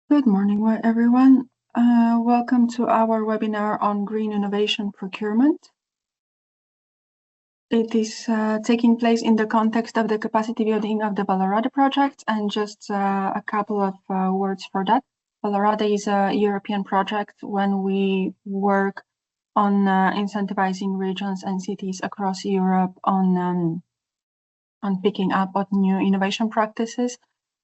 Good morning, everyone. Welcome to our webinar on green innovation procurement. It is taking place in the context of the capacity building of the VALORADA project, and just a couple of words for that. VALORADA is a European project when we work on incentivizing regions and cities across Europe on picking up on new innovation practices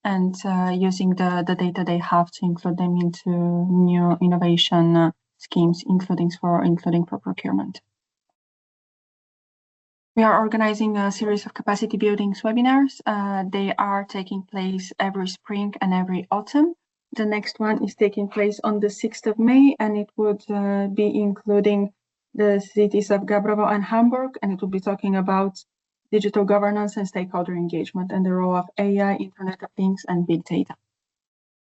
and using the data they have to include them into new innovation schemes, including for procurement. We are organizing a series of capacity building webinars. They are taking place every spring and every autumn. The next one is taking place on the 6th of May, and it would be including the cities of Gabrovo and Hamburg, and it will be talking about digital governance and stakeholder engagement and the role of AI, Internet of Things, and big data.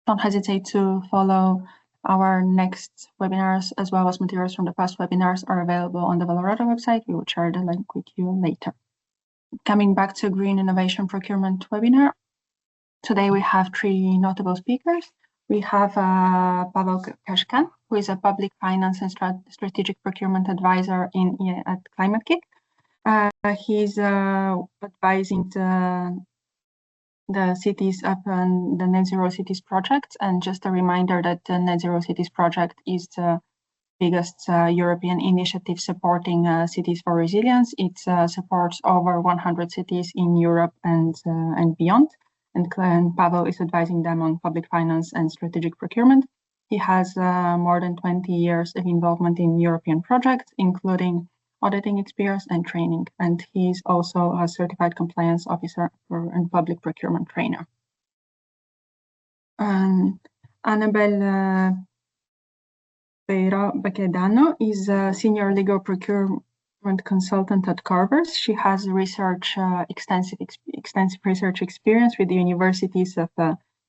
Don't hesitate to follow our next webinars, as well as materials from the past webinars are available on the VALORADA website. We will share the link with you later. Coming back to Green Innovation Procurement webinar, today we have three notable speakers. We have Pavel Kashkan, who is a public finance and strategic procurement advisor at Climate Kick. He's advising the cities up on the Net Zero Cities project. And just a reminder that the Net Zero Cities project is the biggest European initiative supporting cities for resilience. It supports over 100 cities in Europe and beyond. And Pavel is advising them on public finance and strategic procurement. He has more than 20 years of involvement in European projects, including auditing experience and training, and he's also a certified compliance officer and public procurement trainer. Annabelle Baquedano is a senior legal procurement consultant at Carvers. She has extensive research experience with the universities of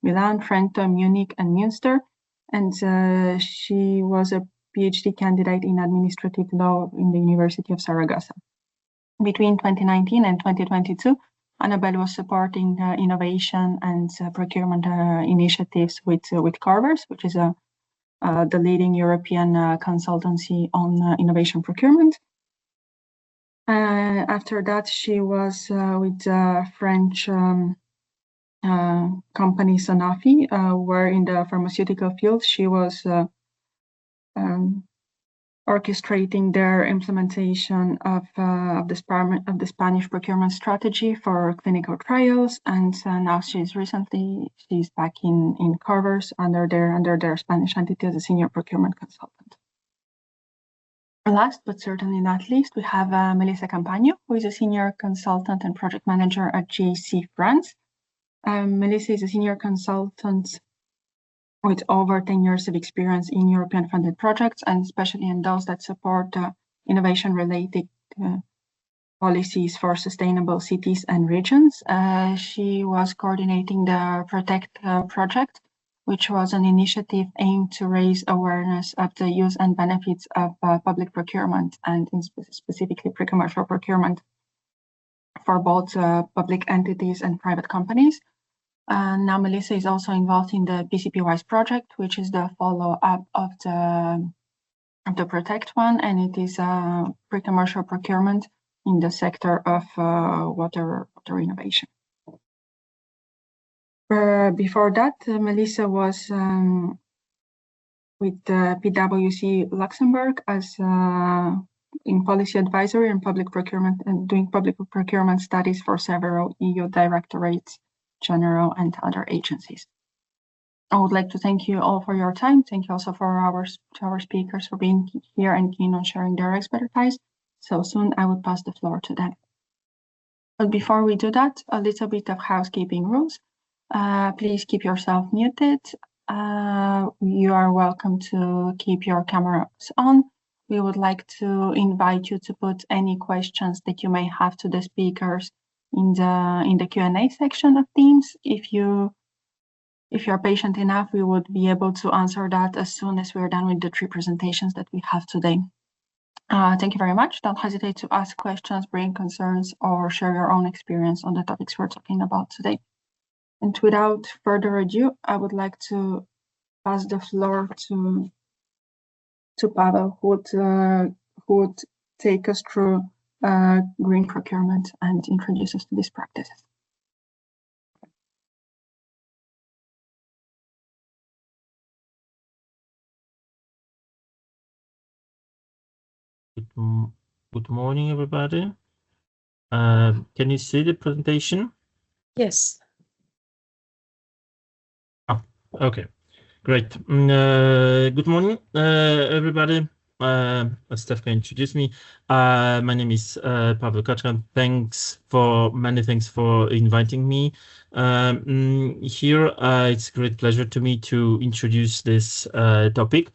Milan, Trento, Munich, and Münster, and she was a PhD candidate in administrative law in the University of Saragossa. Between 2019 and 2022, Annabelle was supporting innovation and procurement initiatives with Carvers, which is the leading European consultancy on innovation procurement. After that, she was with French company Sanofi, where in the pharmaceutical field she was orchestrating their implementation of the Spanish procurement strategy for clinical trials, and now she's back in Carvers under their Spanish entity as a senior procurement consultant. Last but certainly not least, we have Melissa Campagno, who is a senior consultant and project manager at GAC France. Melissa is a senior consultant with over 10 years of experience in European funded projects, and especially in those that support innovation-related policies for sustainable cities and regions. She was coordinating the Protect project, which was an initiative aimed to raise awareness of the use and benefits of public procurement, and specifically pre-commercial procurement for both public entities and private companies. Now Melissa is also involved in the PCP-WISE project, which is the follow-up of the Protect one, and it is pre-commercial procurement in the sector of water innovation. Before that, Melissa was with PwC Luxembourg as in policy advisory and public procurement, and doing public procurement studies for several EU directorates general and other agencies. I would like to thank you all for your time. Thank you also to our speakers for being here and keen on sharing their expertise. So soon I will pass the floor to them. But before we do that, a little bit of housekeeping rules. Please keep yourself muted. You are welcome to keep your cameras on. We would like to invite you to put any questions that you may have to the speakers in the Q&A section of Teams. If you're patient enough, we would be able to answer that as soon as we're done with the three presentations that we have today. Thank you very much. Don't hesitate to ask questions, bring concerns, or share your own experience on the topics we're talking about today. And without further ado, I would like to pass the floor to Pavel, who would take us through green procurement and introduce us to these practices. Good morning, everybody. Can you see the presentation? Yes. Oh, okay, great. Good morning, everybody. Steph can introduce me. My name is Pavel Kaczka. Many thanks for inviting me here. It's a great pleasure to me to introduce this topic,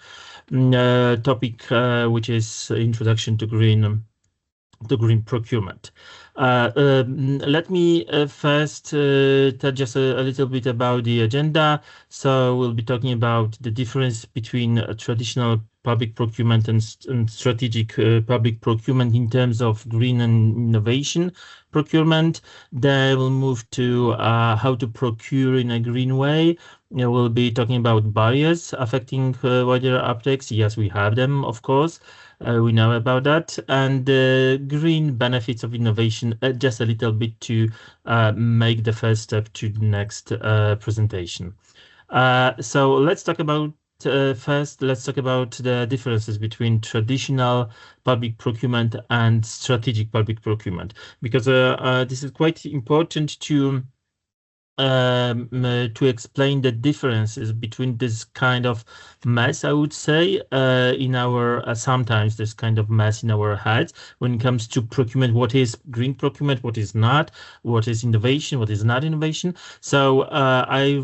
which is introduction to green procurement. Let me first tell just a little bit about the agenda. So we'll be talking about the difference between traditional public procurement and strategic public procurement in terms of green and innovation procurement. Then we'll move to how to procure in a green way. We'll be talking about barriers affecting wider uptakes. Yes, we have them, of course. We know about that, and green benefits of innovation, just a little bit to make the first step to the next presentation. So let's talk about first, let's talk about the differences between traditional public procurement and strategic public procurement, because this is quite important to explain the differences between this kind of mess, I would say, in our sometimes this kind of mess in our heads when it comes to procurement. What is green procurement? What is not? What is innovation? What is not innovation? So I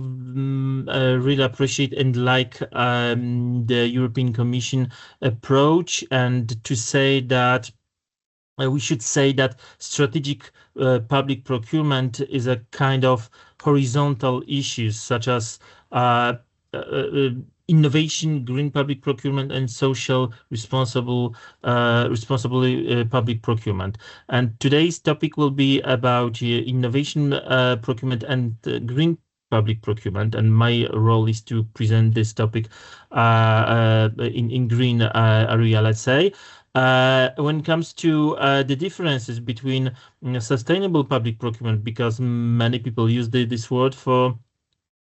really appreciate and like the European Commission approach, and to say that we should say that strategic public procurement is a kind of horizontal issues such as innovation, green public procurement, and social responsible public procurement. And today's topic will be about innovation procurement and green public procurement, and my role is to present this topic in green area, let's say. When it comes to the differences between sustainable public procurement, because many people use this word for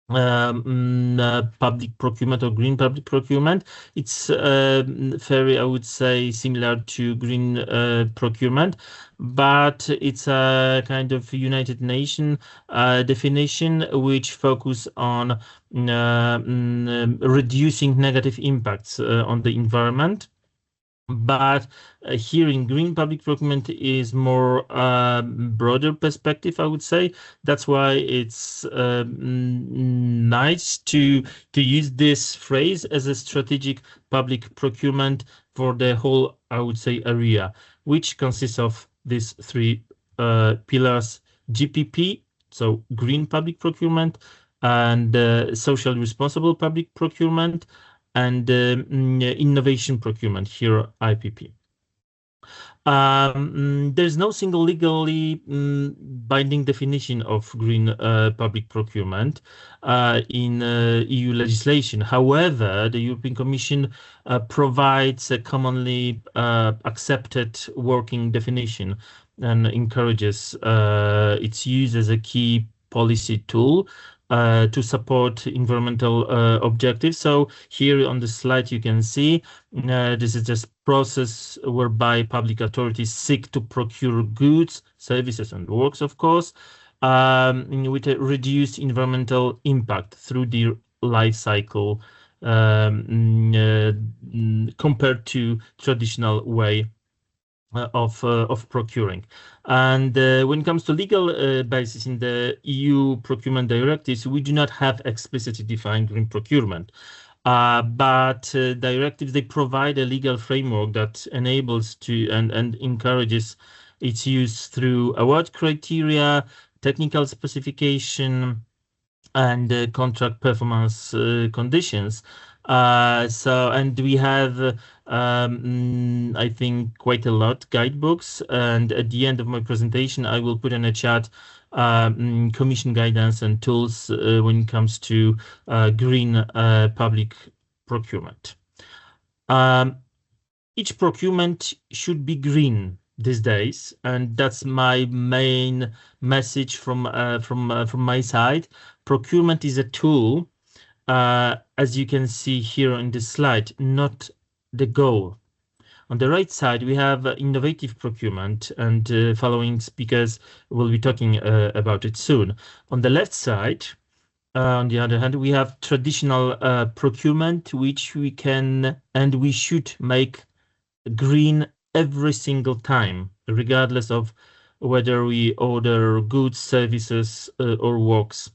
public procurement or green public procurement, it's very, I would say, similar to green procurement, but it's a kind of United Nations definition which focus on reducing negative impacts on the environment. But here in green public procurement is more broader perspective, I would say. That's why it's nice to use this phrase as a strategic public procurement for the whole, I would say, area, which consists of these three pillars: GPP, so green public procurement, and social responsible public procurement, and innovation procurement, here IPP. There's no single legally binding definition of green public procurement in EU legislation. However, the European Commission provides a commonly accepted working definition and encourages its use as a key policy tool to support environmental objectives. So here on the slide you can see this is just process whereby public authorities seek to procure goods, services, and works, of course, with a reduced environmental impact through the life cycle compared to traditional way of procuring. And when it comes to legal basis in the EU procurement directives, we do not have explicitly defined green procurement. But directives, they provide a legal framework that enables to and encourages its use through award criteria, technical specification, and contract performance conditions. And we have I think quite a lot guidebooks, and at the end of my presentation I will put in a chat Commission guidance and tools when it comes to green public procurement. Each procurement should be green these days, and that's my main message from my side. Procurement is a tool, as you can see here on this slide, not the goal. On the right side, we have innovative procurement, and following speakers will be talking about it soon. On the left side, on the other hand, we have traditional procurement, which we can and we should make green every single time, regardless of whether we order goods, services, or works.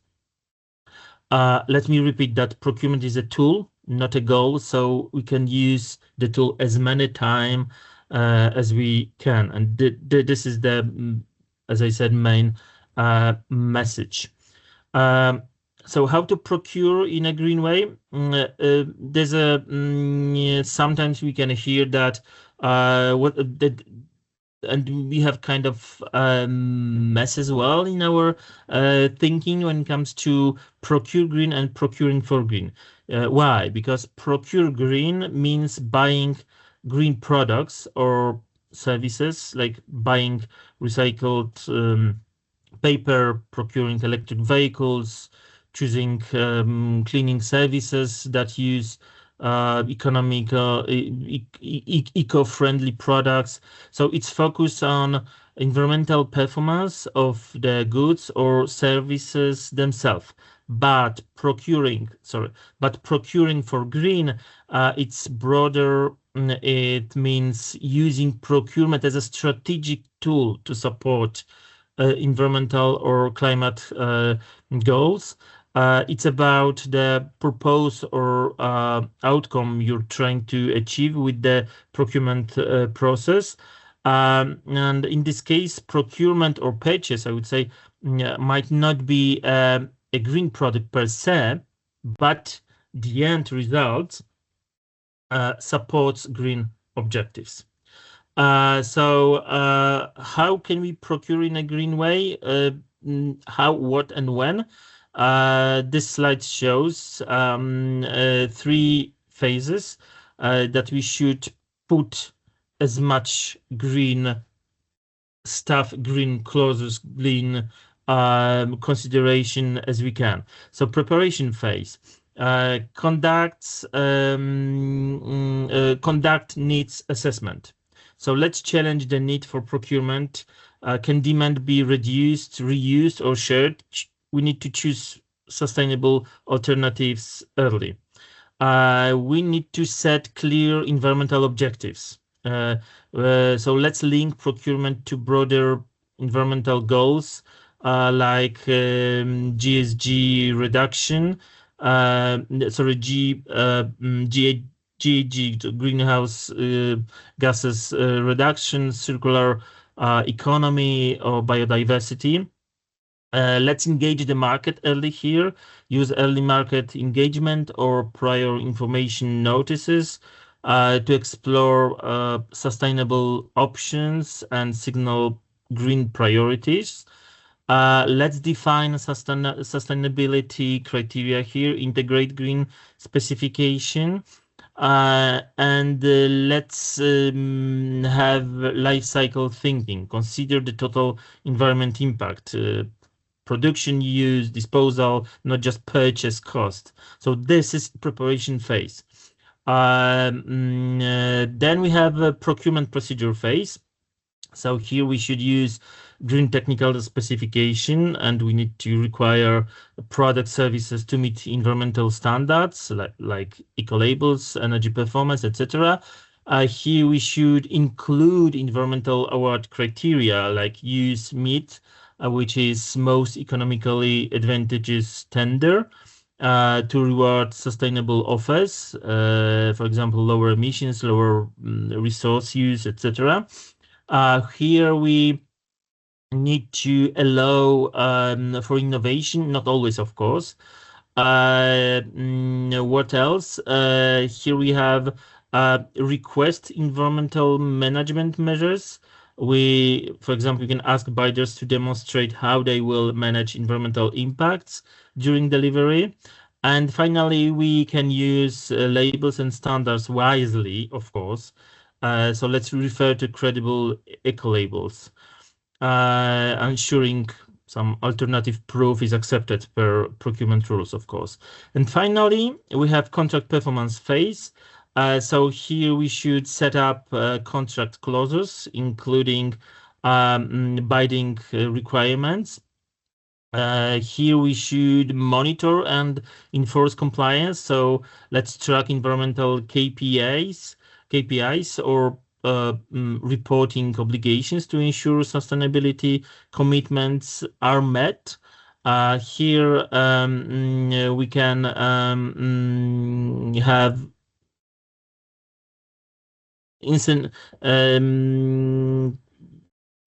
Let me repeat that procurement is a tool, not a goal, so we can use the tool as many times as we can. And this is the, as I said, main message. So how to procure in a green way? There's a sometimes we can hear that and we have kind of mess as well in our thinking when it comes to procure green and procuring for green. Why? Because procure green means buying green products or services, like buying recycled paper, procuring electric vehicles, choosing cleaning services that use eco-friendly products. So it's focused on environmental performance of the goods or services themselves. But procuring for green, it's broader. It means using procurement as a strategic tool to support environmental or climate goals. It's about the purpose or outcome you're trying to achieve with the procurement process. And in this case, procurement or purchase, I would say, might not be a green product per se, but the end result supports green objectives. So how can we procure in a green way? How, what, and when? This slide shows 3 phases that we should put as much green stuff, green clauses, green consideration as we can. So preparation phase. Conduct needs assessment. So let's challenge the need for procurement. Can demand be reduced, reused, or shared? We need to choose sustainable alternatives early. We need to set clear environmental objectives. So let's link procurement to broader environmental goals like GSG reduction, GHG, greenhouse gases reduction, circular economy, or biodiversity. Let's engage the market early here, use early market engagement or prior information notices to explore sustainable options and signal green priorities. Let's define sustainability criteria here, integrate green specification, and let's have life cycle thinking, consider the total environment impact, production, use, disposal, not just purchase cost. So this is preparation phase. Then we have a procurement procedure phase. So here we should use green technical specification, and we need to require product services to meet environmental standards like eco-labels, energy performance, etc. Here we should include environmental award criteria like use meet, which is most economically advantageous tender, to reward sustainable offers, for example, lower emissions, lower resource use, etc. Here we need to allow for innovation, not always, of course. What else? Here we have request environmental management measures. For example, we can ask buyers to demonstrate how they will manage environmental impacts during delivery. And finally, we can use labels and standards wisely, of course. So let's refer to credible eco-labels, ensuring some alternative proof is accepted per procurement rules, of course. And finally, we have contract performance phase. So here we should set up contract clauses, including binding requirements. Here we should monitor and enforce compliance. So let's track environmental KPIs or reporting obligations to ensure sustainability commitments are met. Here we can have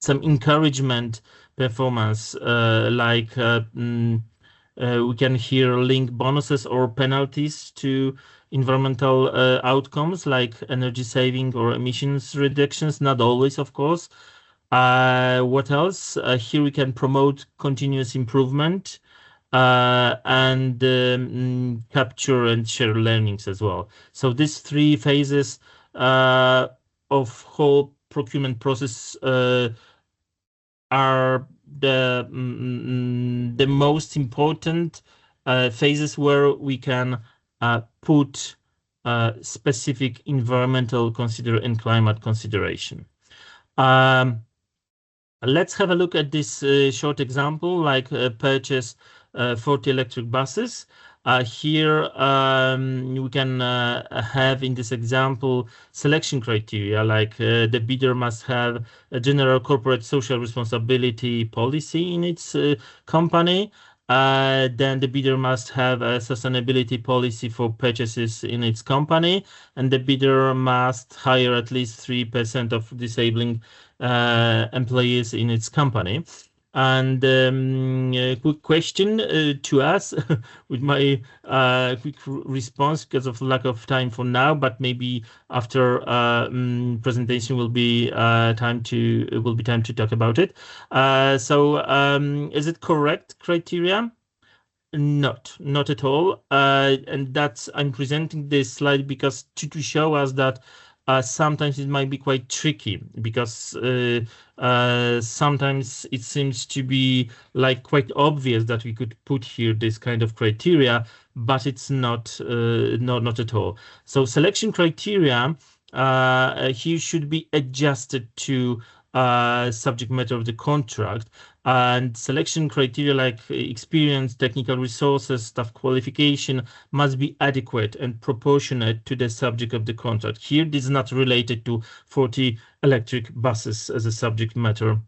some encouragement performance, like we can here link bonuses or penalties to environmental outcomes like energy saving or emissions reductions, not always, of course. What else? Here we can promote continuous improvement and capture and share learnings as well. So these three phases of whole procurement process are the most important phases where we can put specific environmental and climate consideration. Let's have a look at this short example, like purchase 40 electric buses. Here we can have in this example selection criteria, like the bidder must have a general corporate social responsibility policy in its company. Then the bidder must have a sustainability policy for purchases in its company, and the bidder must hire at least 3% of disabling employees in its company. And a quick question to us with my quick response because of lack of time for now, but maybe after presentation will be time to talk about it. Is it correct criteria? Not at all. And I'm presenting this slide because to show us that sometimes it might be quite tricky, because sometimes it seems to be like quite obvious that we could put here this kind of criteria, but it's not at all. So selection criteria here should be adjusted to subject matter of the contract, and selection criteria like experience, technical resources, staff qualification must be adequate and proportionate to the subject of the contract. Here, this is not related to 40 electric buses as a subject matter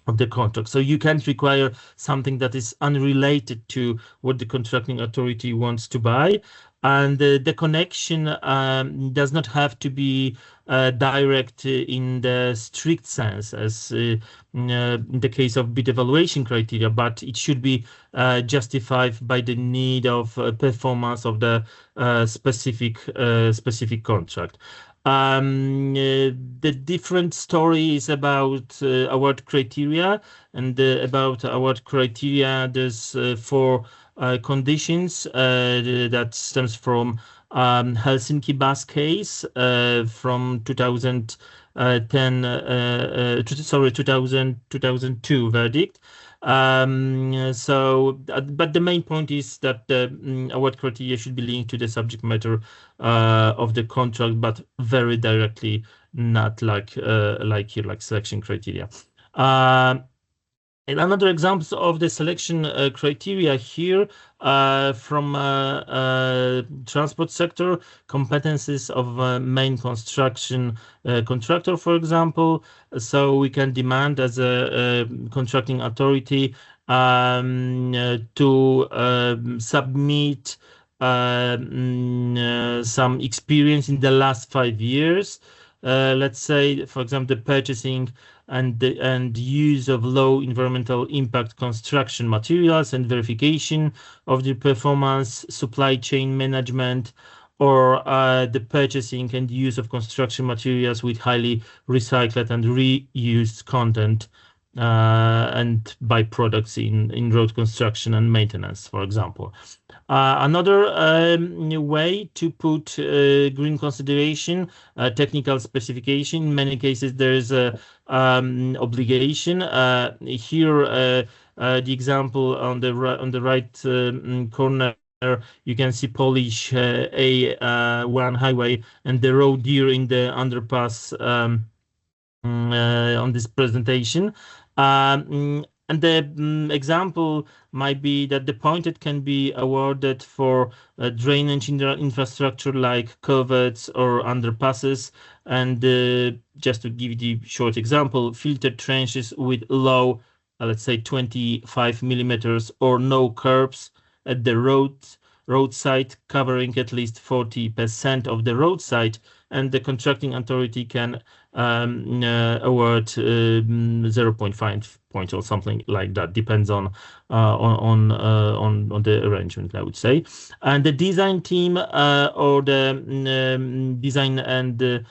of the contract. So you can't require something that is unrelated to what the contracting authority wants to buy. And the connection does not have to be direct in the strict sense as in the case of bid evaluation criteria, but it should be justified by the need of performance of the specific contract. The different story is about award criteria, and about award criteria there's 4 conditions that stems from Helsinki bus case from 2002 verdict. But the main point is that the award criteria should be linked to the subject matter of the contract, but very directly, not like here, like selection criteria. And another example of the selection criteria here from transport sector, competencies of main construction contractor, for example. So we can demand as a contracting authority to submit some experience in the last 5 years. Let's say, for example, the purchasing and use of low environmental impact construction materials and verification of the performance, supply chain management, or the purchasing and use of construction materials with highly recycled and reused content and byproducts in road construction and maintenance, for example. Another way to put green consideration, technical specification. In many cases, there is a obligation. Here, the example on the right corner, you can see Polish A1 highway and the road during the underpass on this presentation. And the example might be that the pointed can be awarded for drainage infrastructure like culverts or underpasses. And just to give you the short example, filtered trenches with low, let's say 25 millimeters or no curbs at the roadside, covering at least 40% of the roadside, and the contracting authority can award 0.5 points or something like that. Depends on the arrangement, I would say. And the design team or the design and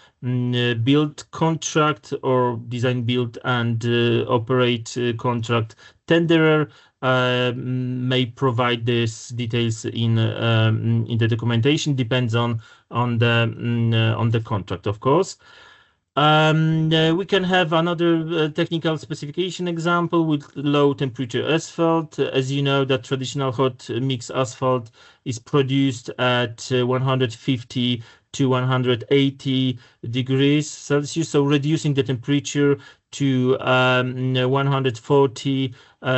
build contract or design, build and operate contract tenderer may provide these details in the documentation. Depends on the contract, of course. We can have another technical specification example with low temperature asphalt. As you know, that traditional hot mix asphalt is produced at 150 to 180 degrees Celsius, so reducing the temperature to 140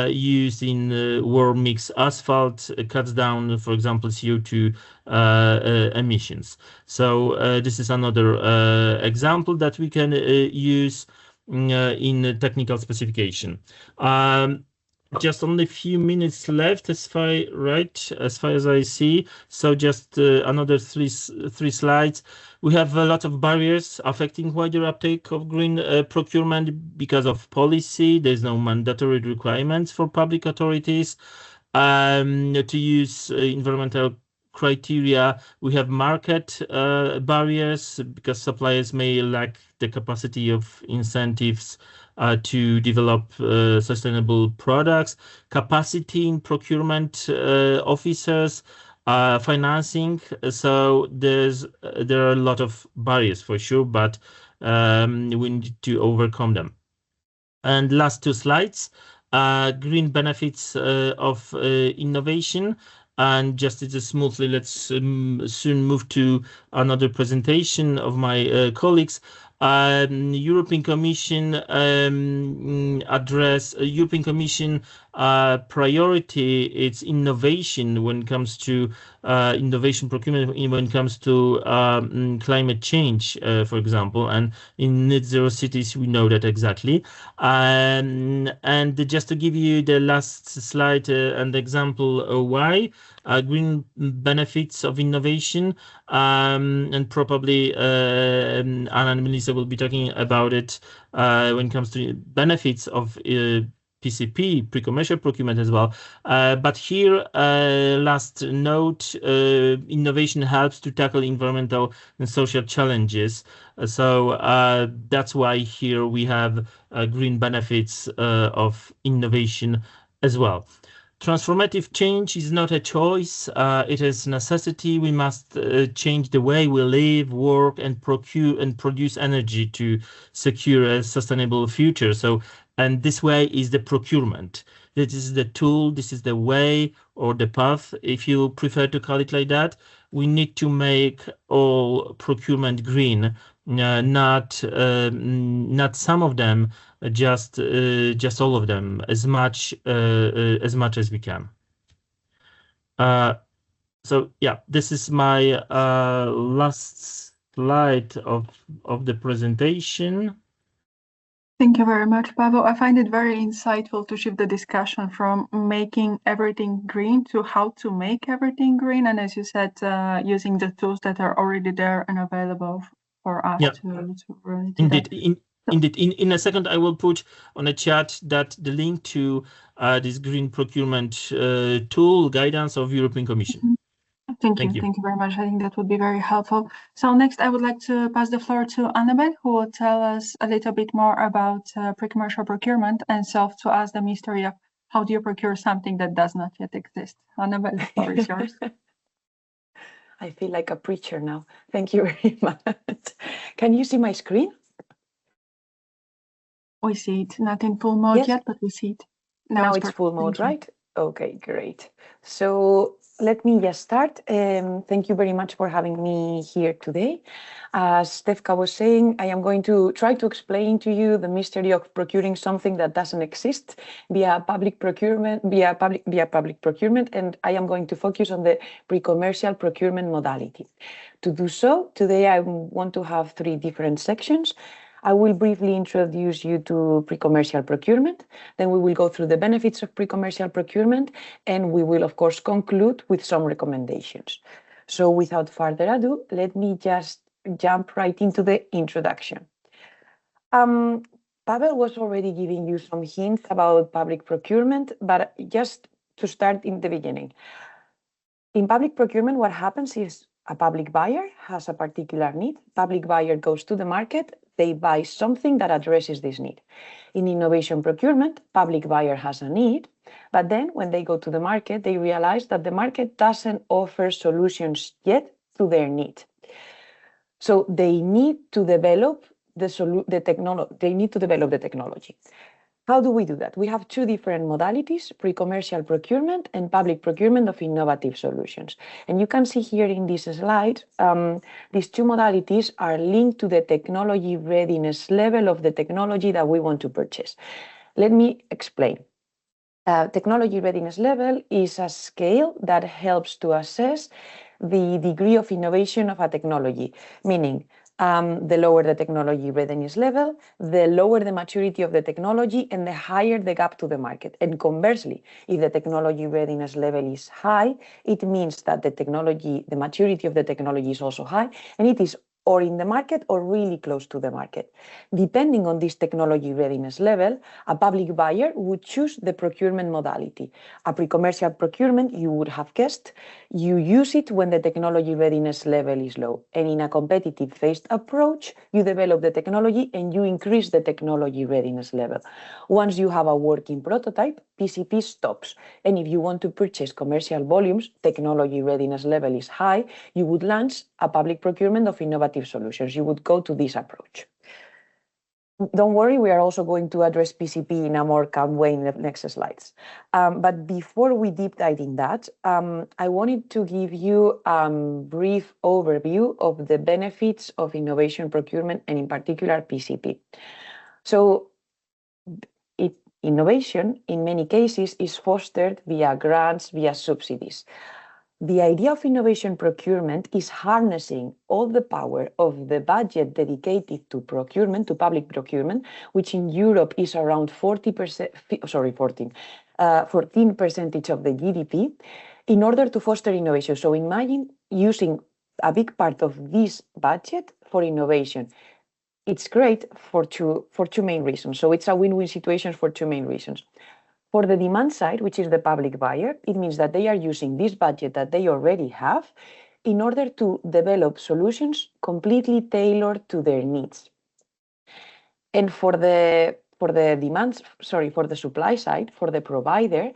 used in warm mix asphalt cuts down, for example, CO2 emissions. So this is another example that we can use in technical specification. Just only a few minutes left as far as I see. So just another three slides. We have a lot of barriers affecting wider uptake of green procurement because of policy. There's no mandatory requirements for public authorities to use environmental criteria. We have market barriers because suppliers may lack the capacity of incentives to develop sustainable products, capacity in procurement officers, financing. So there are a lot of barriers for sure, but we need to overcome them. And last two slides, green benefits of innovation. And just smoothly, let's soon move to another presentation of my colleagues. European Commission European Commission priority, it's innovation when it comes to innovation procurement, when it comes to climate change, for example, and in net zero cities we know that exactly. And just to give you the last slide and example why green benefits of innovation, and probably Anna and Melissa will be talking about it when it comes to benefits of PCP, pre-commercial procurement as well. But here, last note, innovation helps to tackle environmental and social challenges. So that's why here we have green benefits of innovation as well. Transformative change is not a choice, it is necessity. We must change the way we live, work, and procure and produce energy to secure a sustainable future. So, and this way is the procurement. This is the tool, this is the way or the path, if you prefer to call it like that. We need to make all procurement green, not some of them, just all of them, as much as we can. So yeah, this is my last slide of the presentation. Thank you very much, Pavel. I find it very insightful to shift the discussion from making everything green to how to make everything green. And as you said, using the tools that are already there and available for us to run. Indeed. In a second, I will put on a chat that the link to this green procurement tool guidance of European Commission. Thank you. Thank you very much. I think that would be very helpful. So next, I would like to pass the floor to Annabelle, who will tell us a little bit more about pre-commercial procurement and solve to us the mystery of how do you procure something that does not yet exist. Annabelle, the floor is yours. I feel like a preacher now. Thank you very much. Can you see my screen? We see it. Not in full mode yet, but we see it. Now it's full mode, right? Okay, great. So let me just start. Thank you very much for having me here today. As Stefka was saying, I am going to try to explain to you the mystery of procuring something that doesn't exist via public procurement, and I am going to focus on the pre-commercial procurement modality. To do so, today I want to have 3 different sections. I will briefly introduce you to pre-commercial procurement, then we will go through the benefits of pre-commercial procurement, and we will, of course, conclude with some recommendations. So without further ado, let me just jump right into the introduction. Pavel was already giving you some hints about public procurement, but just to start in the beginning. In public procurement, what happens is a public buyer has a particular need. Public buyer goes to the market, they buy something that addresses this need. In innovation procurement, public buyer has a need, but then when they go to the market, they realize that the market doesn't offer solutions yet to their need. So they need to develop the technology. How do we do that? We have 2 different modalities, pre-commercial procurement and public procurement of innovative solutions. And you can see here in this slide, these 2 modalities are linked to the technology readiness level of the technology that we want to purchase. Let me explain. Technology readiness level is a scale that helps to assess the degree of innovation of a technology, meaning the lower the technology readiness level, the lower the maturity of the technology and the higher the gap to the market. And conversely, if the technology readiness level is high, it means that the maturity of the technology is also high, and it is or in the market or really close to the market. Depending on this technology readiness level, a public buyer would choose the procurement modality. A pre-commercial procurement, you would have guessed, you use it when the technology readiness level is low. And in a competitive phased approach, you develop the technology and you increase the technology readiness level. Once you have a working prototype, PCP stops. And if you want to purchase commercial volumes, technology readiness level is high, you would launch a public procurement of innovative solutions. You would go to this approach. Don't worry, we are also going to address PCP in a more calm way in the next slides. But before we deep dive in that, I wanted to give you a brief overview of the benefits of innovation procurement and in particular PCP. So innovation, in many cases, is fostered via grants, via subsidies. The idea of innovation procurement is harnessing all the power of the budget dedicated to procurement, to public procurement, which in Europe is around 14% of the GDP, in order to foster innovation. So imagine using a big part of this budget for innovation. It's great for two main reasons. So it's a win-win situation for 2 main reasons. For the demand side, which is the public buyer, it means that they are using this budget that they already have in order to develop solutions completely tailored to their needs. And for the supply side, for the provider,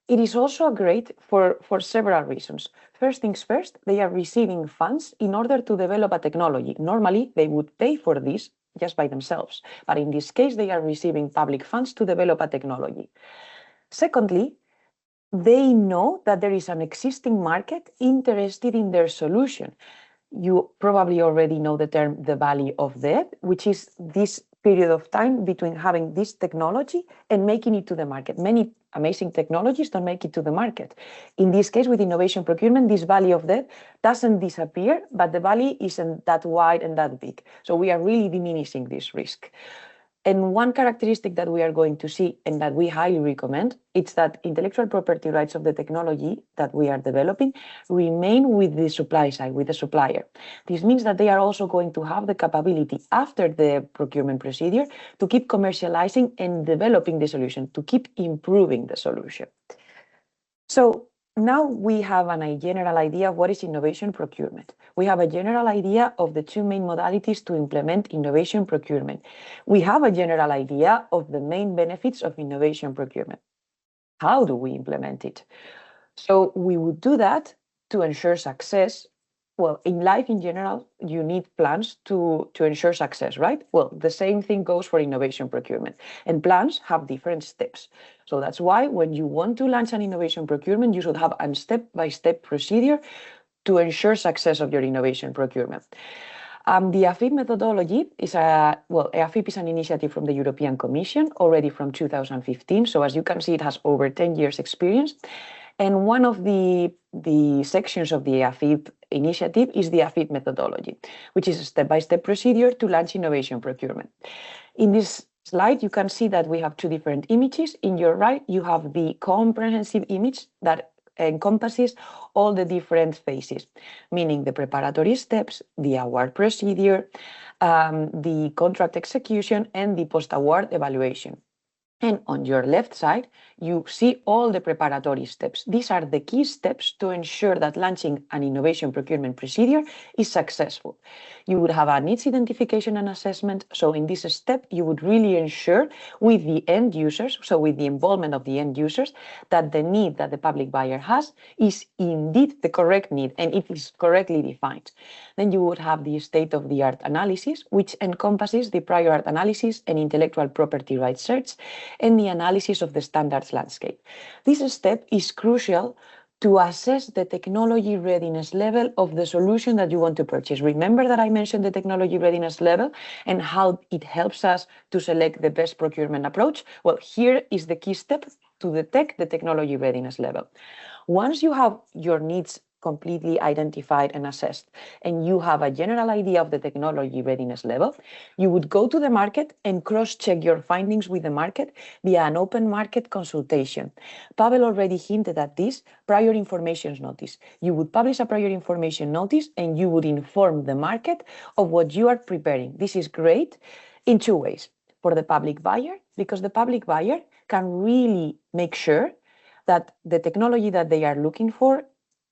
it is also great for several reasons. First things first, they are receiving funds in order to develop a technology. Normally, they would pay for this just by themselves. But in this case, they are receiving public funds to develop a technology. Secondly, they know that there is an existing market interested in their solution. You probably already know the term the valley of death, which is this period of time between having this technology and making it to the market. Many amazing technologies don't make it to the market. In this case, with innovation procurement, this valley of death doesn't disappear, but the valley isn't that wide and that big. So we are really diminishing this risk. And one characteristic that we are going to see and that we highly recommend, it's that intellectual property rights of the technology that we are developing remain with the supply side, with the supplier. This means that they are also going to have the capability after the procurement procedure to keep commercializing and developing the solution, to keep improving the solution. So Now we have a general idea of what is innovation procurement. We have a general idea of the two main modalities to implement innovation procurement. We have a general idea of the main benefits of innovation procurement. How do we implement it? So we would do that to ensure success. Well, in life in general, you need plans to ensure success, right? Well, the same thing goes for innovation procurement. And plans have different steps. So that's why when you want to launch an innovation procurement, you should have a step-by-step procedure to ensure success of your innovation procurement. The AFIP methodology is AFIP is an initiative from the European Commission already from 2015. So as you can see, it has over 10 years experience. And one of the sections of the AFIP initiative is the AFIP methodology, which is a step-by-step procedure to launch innovation procurement. In this slide, you can see that we have two different images. In your right, you have the comprehensive image that encompasses all the different phases, meaning the preparatory steps, the award procedure, the contract execution, and the post-award evaluation. And on your left side, you see all the preparatory steps. These are the key steps to ensure that launching an innovation procurement procedure is successful. You would have a needs identification and assessment. So in this step, you would really ensure with the end users, so with the involvement of the end users, that the need that the public buyer has is indeed the correct need and it is correctly defined. Then you would have the state-of-the-art analysis, which encompasses the prior art analysis and intellectual property rights search, and the analysis of the standards landscape. This step is crucial to assess the technology readiness level of the solution that you want to purchase. Remember that I mentioned the technology readiness level and how it helps us to select the best procurement approach? Well, here is the key step to detect the technology readiness level. Once you have your needs completely identified and assessed, and you have a general idea of the technology readiness level, you would go to the market and cross-check your findings with the market via an open market consultation. Pavel already hinted at this, prior information notice. You would publish a prior information notice and you would inform the market of what you are preparing. This is great in two ways. For the public buyer, because the public buyer can really make sure that the technology that they are looking for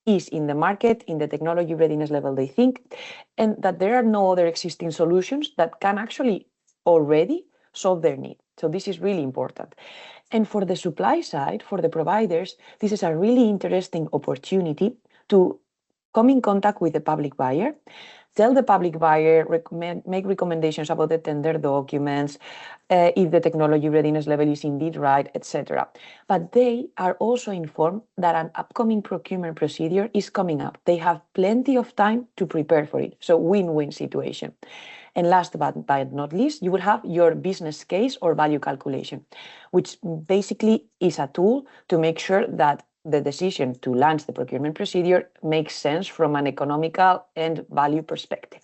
is in the market, in the technology readiness level they think, and that there are no other existing solutions that can actually already solve their need. So this is really important. And for the supply side, for the providers, this is a really interesting opportunity to come in contact with the public buyer, tell the public buyer, make recommendations about the tender documents, if the technology readiness level is indeed right, etc. But they are also informed that an upcoming procurement procedure is coming up. They have plenty of time to prepare for it. So win-win situation. And last but not least, you will have your business case or value calculation, which basically is a tool to make sure that the decision to launch the procurement procedure makes sense from an economical and value perspective.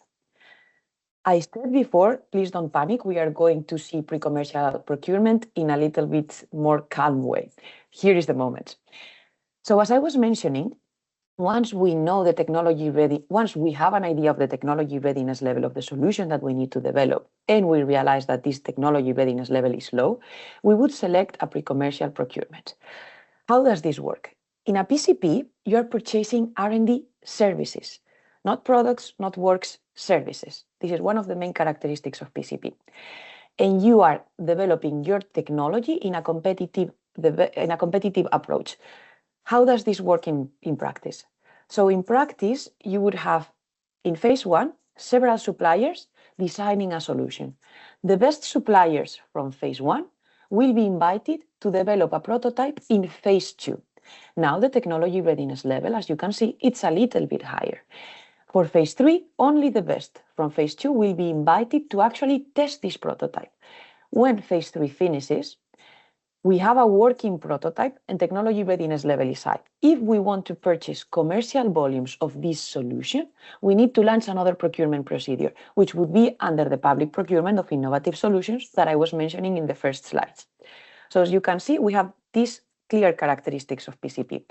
I said before, please don't panic. We are going to see pre-commercial procurement in a little bit more calm way. Here is the moment. So as I was mentioning, once we know the technology ready, once we have an idea of the technology readiness level of the solution that we need to develop, and we realize that this technology readiness level is low, we would select a pre-commercial procurement. How does this work? In a PCP, you're purchasing R&D services, not products, not works, services. This is one of the main characteristics of PCP. And you are developing your technology in a competitive approach. How does this work in practice? So in practice, you would have, in phase one, several suppliers designing a solution. The best suppliers from phase one will be invited to develop a prototype in phase two. Now the technology readiness level, as you can see, it's a little bit higher. For phase three, only the best from phase two will be invited to actually test this prototype. When phase three finishes, we have a working prototype and technology readiness level is high. If we want to purchase commercial volumes of this solution, we need to launch another procurement procedure, which would be under the public procurement of innovative solutions that I was mentioning in the first slides. So as you can see, we have these clear characteristics of PCP.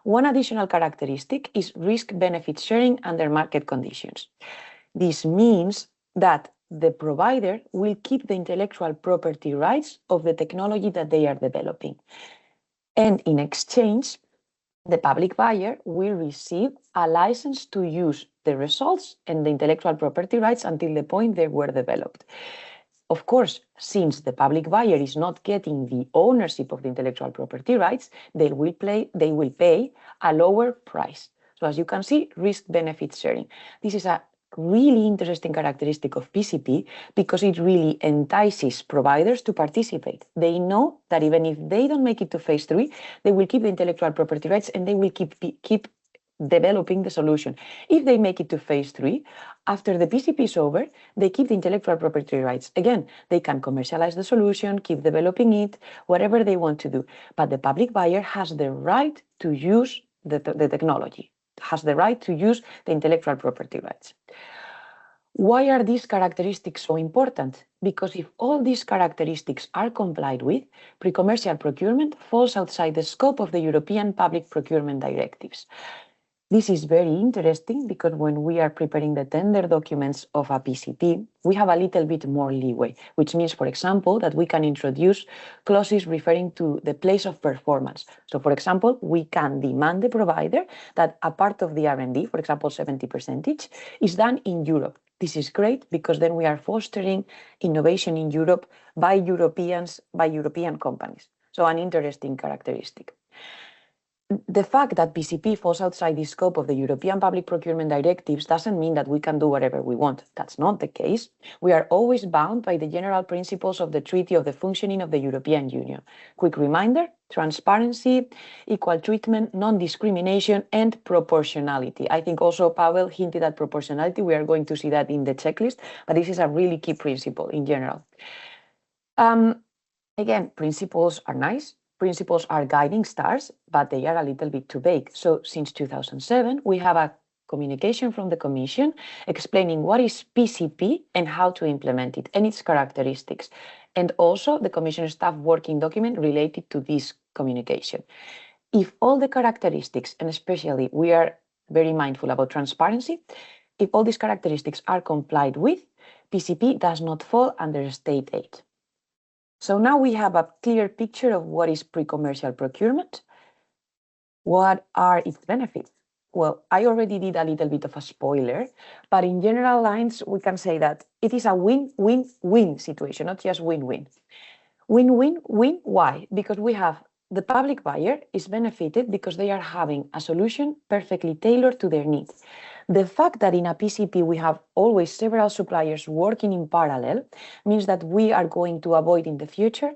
One additional characteristic is risk-benefit sharing under market conditions. This means that the provider will keep the intellectual property rights of the technology that they are developing. And in exchange, the public buyer will receive a license to use the results and the intellectual property rights until the point they were developed. Of course, since the public buyer is not getting the ownership of the intellectual property rights, they will pay a lower price. So as you can see, risk-benefit sharing. This is a really interesting characteristic of PCP because it really entices providers to participate. They know that even if they don't make it to phase 3, they will keep the intellectual property rights and they will keep developing the solution. If they make it to phase 3, after the PCP is over, they keep the intellectual property rights. Again, they can commercialize the solution, keep developing it, whatever they want to do. But the public buyer has the right to use the technology, has the right to use the intellectual property rights. Why are these characteristics so important? Because if all these characteristics are complied with, pre-commercial procurement falls outside the scope of the European public procurement directives. This is very interesting because when we are preparing the tender documents of a PCP, we have a little bit more leeway, which means, for example, that we can introduce clauses referring to the place of performance. So, for example, we can demand the provider that a part of the R&D, for example, 70%, is done in Europe. This is great because then we are fostering innovation in Europe by Europeans, by European companies. So, an interesting characteristic. The fact that PCP falls outside the scope of the European public procurement directives doesn't mean that we can do whatever we want. That's not the case. We are always bound by the general principles of the Treaty of the Functioning of the European Union. Quick reminder: transparency, equal treatment, non-discrimination, and proportionality. I think also Pavel hinted at proportionality. We are going to see that in the checklist, but this is a really key principle in general. Again, principles are nice. Principles are guiding stars, but they are a little bit too vague. So since 2007, we have a communication from the Commission explaining what is PCP and how to implement it and its characteristics. And also the Commission staff working document related to this communication. If all the characteristics, and especially we are very mindful about transparency, if all these characteristics are complied with, PCP does not fall under state aid. So now we have a clear picture of what is pre-commercial procurement. What are its benefits? Well, I already did a little bit of a spoiler, but in general lines, we can say that it is a win-win-win situation, not just win-win. Win-win-win, why? Because we have the public buyer is benefited because they are having a solution perfectly tailored to their needs. The fact that in a PCP we have always several suppliers working in parallel means that we are going to avoid in the future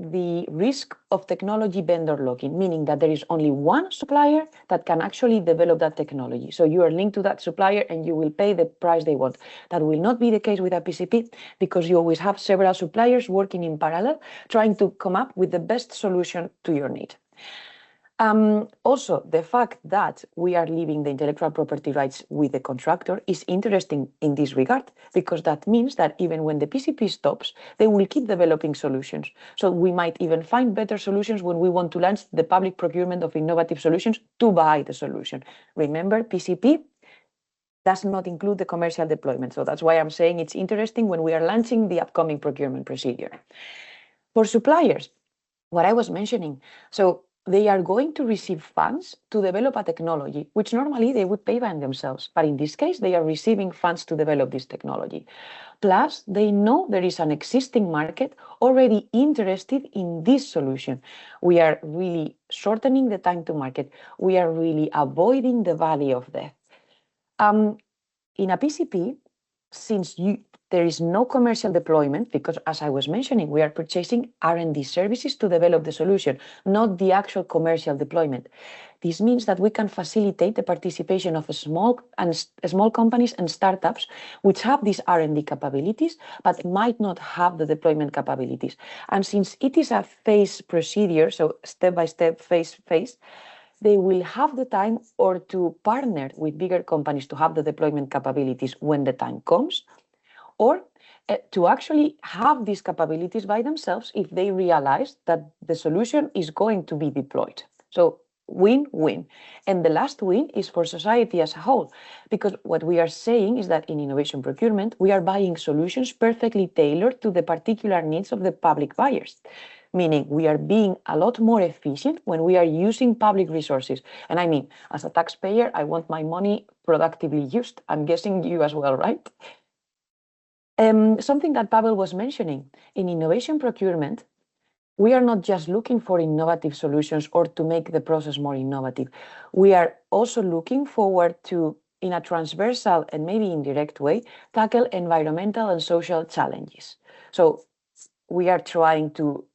the risk of technology vendor locking, meaning that there is only one supplier that can actually develop that technology. So you are linked to that supplier and you will pay the price they want. That will not be the case with a PCP because you always have several suppliers working in parallel, trying to come up with the best solution to your need. Also, the fact that we are leaving the intellectual property rights with the contractor is interesting in this regard, because that means that even when the PCP stops, they will keep developing solutions. So we might even find better solutions when we want to launch the public procurement of innovative solutions to buy the solution. Remember, PCP does not include the commercial deployment. So that's why I'm saying it's interesting when we are launching the upcoming procurement procedure. For suppliers, what I was mentioning, so they are going to receive funds to develop a technology, which normally they would pay by themselves. But in this case, they are receiving funds to develop this technology. Plus, they know there is an existing market already interested in this solution. We are really shortening the time to market. We are really avoiding the valley of death. In a PCP, since there is no commercial deployment, because as I was mentioning, we are purchasing R&D services to develop the solution, not the actual commercial deployment. This means that we can facilitate the participation of small companies and startups which have these R&D capabilities, but might not have the deployment capabilities. And since it is a phase procedure, so step-by-step, phase, they will have the time or to partner with bigger companies to have the deployment capabilities when the time comes, or to actually have these capabilities by themselves if they realize that the solution is going to be deployed. So win-win. And the last win is for society as a whole, because what we are saying is that in innovation procurement, we are buying solutions perfectly tailored to the particular needs of the public buyers. meaning we are being a lot more efficient when we are using public resources. And I mean, as a taxpayer, I want my money productively used. I'm guessing you as well, right? Something that Pavel was mentioning, in innovation procurement, we are not just looking for innovative solutions or to make the process more innovative. We are also looking forward to, in a transversal and maybe indirect way, tackle environmental and social challenges. So we are trying to,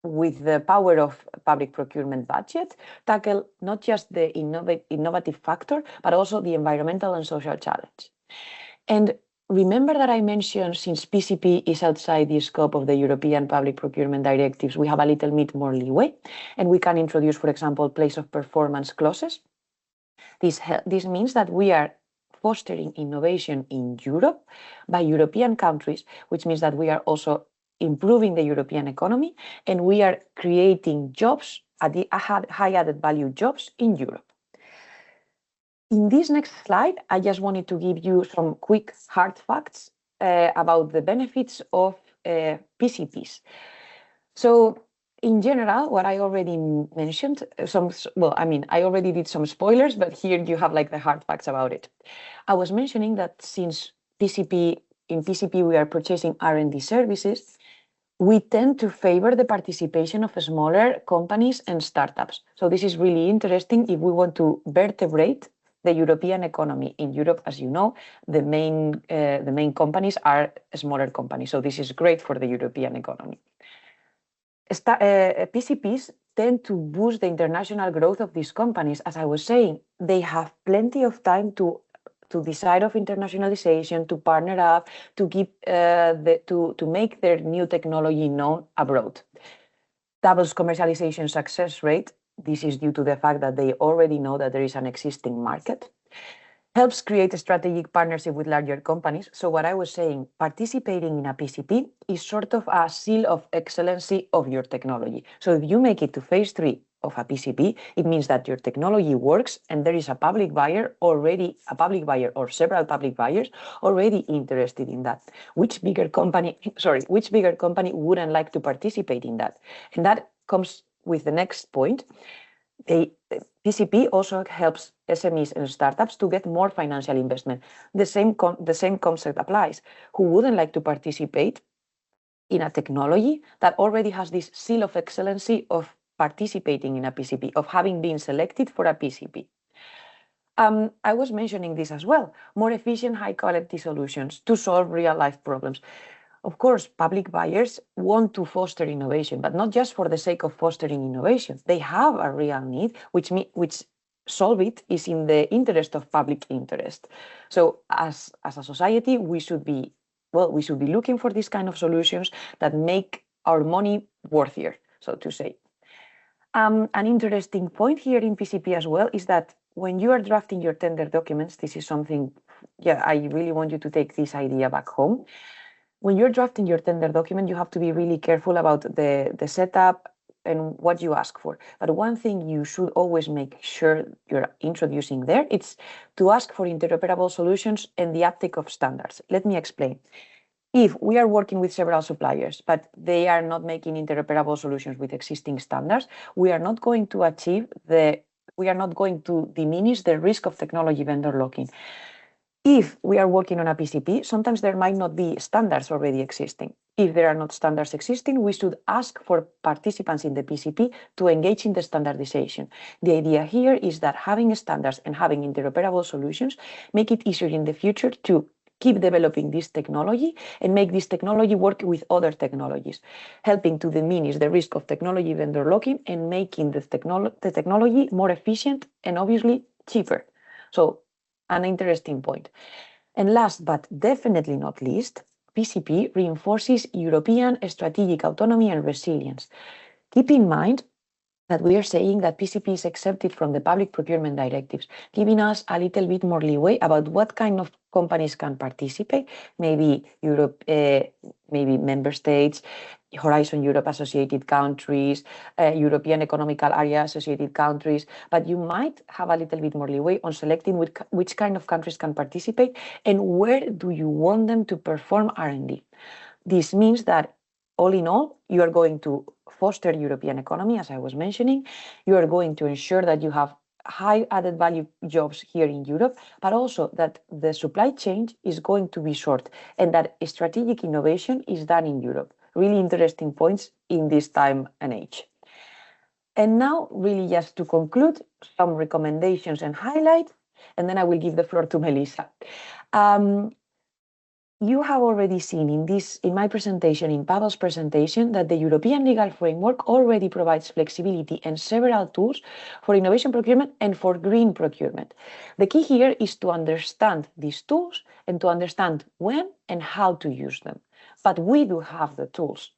with the power of public procurement budget, tackle not just the innovative factor, but also the environmental and social challenge. And remember that I mentioned, since PCP is outside the scope of the European public procurement directives, we have a little bit more leeway, and we can introduce, for example, place of performance clauses. This means that we are fostering innovation in Europe by European countries, which means that we are also improving the European economy, and we are creating jobs, high added value jobs in Europe. In this next slide, I just wanted to give you some quick hard facts about the benefits of PCPs. So in general, what I already mentioned, I already did some spoilers, but here you have like the hard facts about it. I was mentioning that since in PCP we are purchasing R&D services, we tend to favor the participation of smaller companies and startups. So this is really interesting if we want to vertebrate the European economy. In Europe, as you know, the main companies are smaller companies. So this is great for the European economy. PCPs tend to boost the international growth of these companies. As I was saying, they have plenty of time to decide of internationalization, to partner up, to make their new technology known abroad. Doubles commercialization success rate. This is due to the fact that they already know that there is an existing market. Helps create a strategic partnership with larger companies. So what I was saying, participating in a PCP is sort of a seal of excellency of your technology. So if you make it to phase 3 of a PCP, it means that your technology works and there is a public buyer or several public buyers already interested in that. Which bigger company wouldn't like to participate in that? And that comes with the next point. PCP also helps SMEs and startups to get more financial investment. The same concept applies. Who wouldn't like to participate in a technology that already has this seal of excellency of participating in a PCP, of having been selected for a PCP? I was mentioning this as well, more efficient, high quality solutions to solve real life problems. Of course, public buyers want to foster innovation, but not just for the sake of fostering innovation. They have a real need, which solve it is in the interest of public interest. So as a society, we should be looking for these kind of solutions that make our money worthier, so to say. An interesting point here in PCP as well is that when you are drafting your tender documents, this is something, I really want you to take this idea back home. When you're drafting your tender document, you have to be really careful about the setup and what you ask for. But one thing you should always make sure you're introducing there, it's to ask for interoperable solutions and the uptake of standards. Let me explain. If we are working with several suppliers, but they are not making interoperable solutions with existing standards, we are not going to diminish the risk of technology vendor locking. If we are working on a PCP, sometimes there might not be standards already existing. If there are not standards existing, we should ask for participants in the PCP to engage in the standardization. The idea here is that having standards and having interoperable solutions make it easier in the future to keep developing this technology and make this technology work with other technologies, helping to diminish the risk of technology vendor locking and making the technology more efficient and obviously cheaper. So an interesting point. And last but definitely not least, PCP reinforces European strategic autonomy and resilience. Keep in mind that we are saying that PCP is exempted from the public procurement directives, giving us a little bit more leeway about what kind of companies can participate, maybe Europe, maybe member states, Horizon Europe associated countries, European Economical Area associated countries, but you might have a little bit more leeway on selecting which kind of countries can participate and where do you want them to perform R&D. This means that all in all, you are going to foster European economy, as I was mentioning. You are going to ensure that you have high added value jobs here in Europe, but also that the supply chain is going to be short and that strategic innovation is done in Europe. Really interesting points in this time and age. And now, really just to conclude, some recommendations and highlights, and then I will give the floor to Melissa. You have already seen in my presentation, in Pavel's presentation, that the European legal framework already provides flexibility and several tools for innovation procurement and for green procurement. The key here is to understand these tools and to understand when and how to use them. But we do have the tools.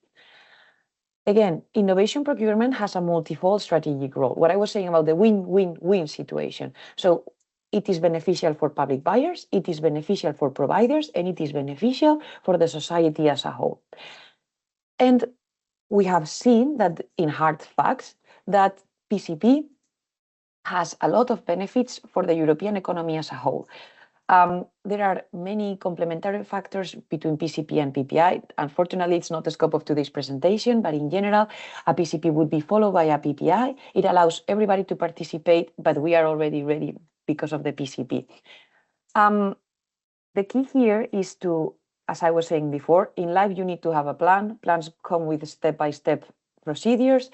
Again, innovation procurement has a multifold strategic role. What I was saying about the win-win-win situation. So it is beneficial for public buyers, it is beneficial for providers, and it is beneficial for the society as a whole. And we have seen that in hard facts that PCP has a lot of benefits for the European economy as a whole. There are many complementary factors between PCP and PPI. Unfortunately, it's not the scope of today's presentation, but in general, a PCP would be followed by a PPI. It allows everybody to participate, but we are already ready because of the PCP. The key here is to, as I was saying before, in life you need to have a plan. Plans come with step-by-step procedures.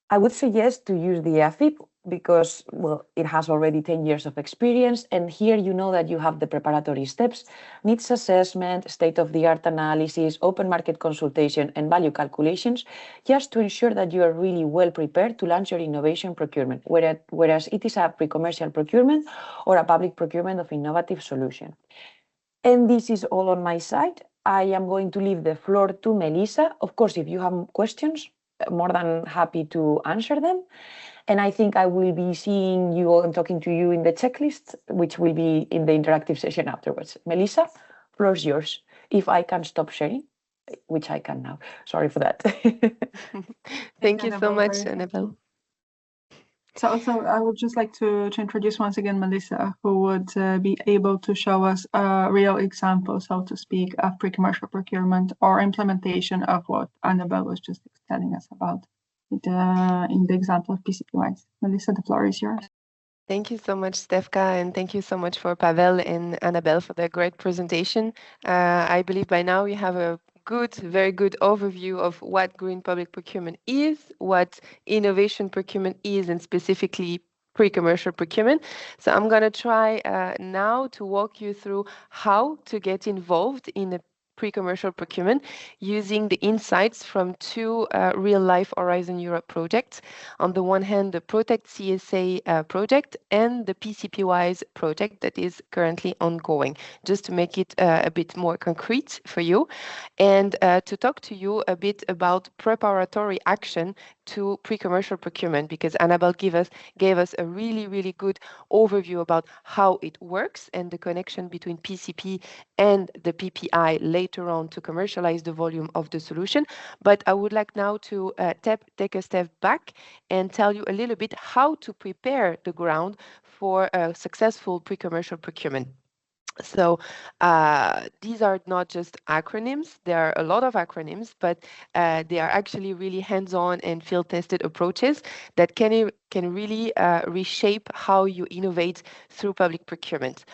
I would suggest to use the AFIP because, well, it has already 10 years of experience. And here you know that you have the preparatory steps, needs assessment, state-of-the-art analysis, open market consultation, and value calculations, just to ensure that you are really well prepared to launch your innovation procurement, whereas it is a pre-commercial procurement or a public procurement of innovative solution. And this is all on my side. I am going to leave the floor to Melissa. Of course, if you have questions, more than happy to answer them. And I think I will be seeing you all and talking to you in the checklist, which will be in the interactive session afterwards. Melissa, floor is yours. If I can stop sharing, which I can now. Sorry for that. Thank you so much, Annabelle. So also, I would just like to introduce once again Melissa, who would be able to show us a real example, so to speak, of pre-commercial procurement or implementation of what Annabelle was just telling us about in the example of PCP-wise. Melissa, the floor is yours. Thank you so much, Stefka, and thank you so much for Pavel and Annabelle for their great presentation. I believe by now you have a very good overview of what green public procurement is, what innovation procurement is, and specifically pre-commercial procurement. So I'm going to try now to walk you through how to get involved in the pre-commercial procurement using the insights from two real-life Horizon Europe projects. On the one hand, the Protect CSA project and the PCP-wise project that is currently ongoing, just to make it a bit more concrete for you and to talk to you a bit about preparatory action to pre-commercial procurement, because Annabelle gave us a really good overview about how it works and the connection between PCP and the PPI later on to commercialize the volume of the solution. But I would like now to take a step back and tell you a little bit how to prepare the ground for a successful pre-commercial procurement. So these are not just acronyms. There are a lot of acronyms, but they are actually really hands-on and field-tested approaches that can really reshape how you innovate through public procurement.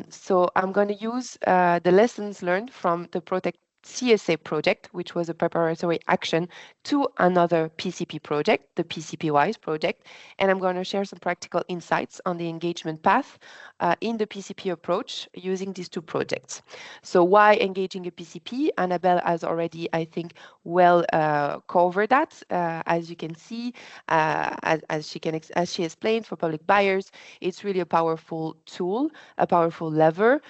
So I'm going to use the lessons learned from the Protect CSA project, which was a preparatory action to another PCP project, the PCP-wise project, and I'm going to share some practical insights on the engagement path in the PCP approach using these two projects. So why engaging a PCP? Annabelle has already, I think, well covered that. As you can see, as she explained, for public buyers, it's really a powerful tool, a powerful lever.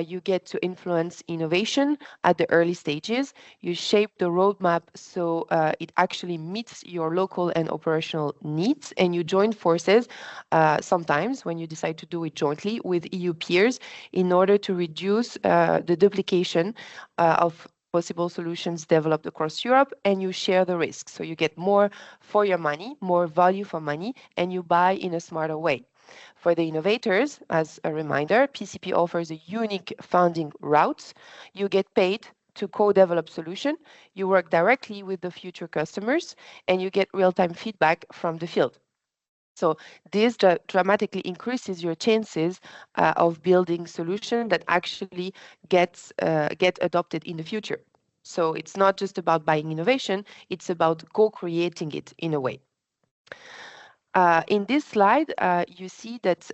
You get to influence innovation at the early stages. You shape the roadmap so it actually meets your local and operational needs, and you join forces sometimes when you decide to do it jointly with EU peers in order to reduce the duplication of possible solutions developed across Europe, and you share the risks. So you get more for your money, more value for money, and you buy in a smarter way. For the innovators, as a reminder, PCP offers a unique funding route. You get paid to co-develop solution, you work directly with the future customers and you get real-time feedback from the field. So this dramatically increases your chances of building solution that actually get adopted in the future. So it's not just about buying innovation, it's about co-creating it in a way. In this slide, you see that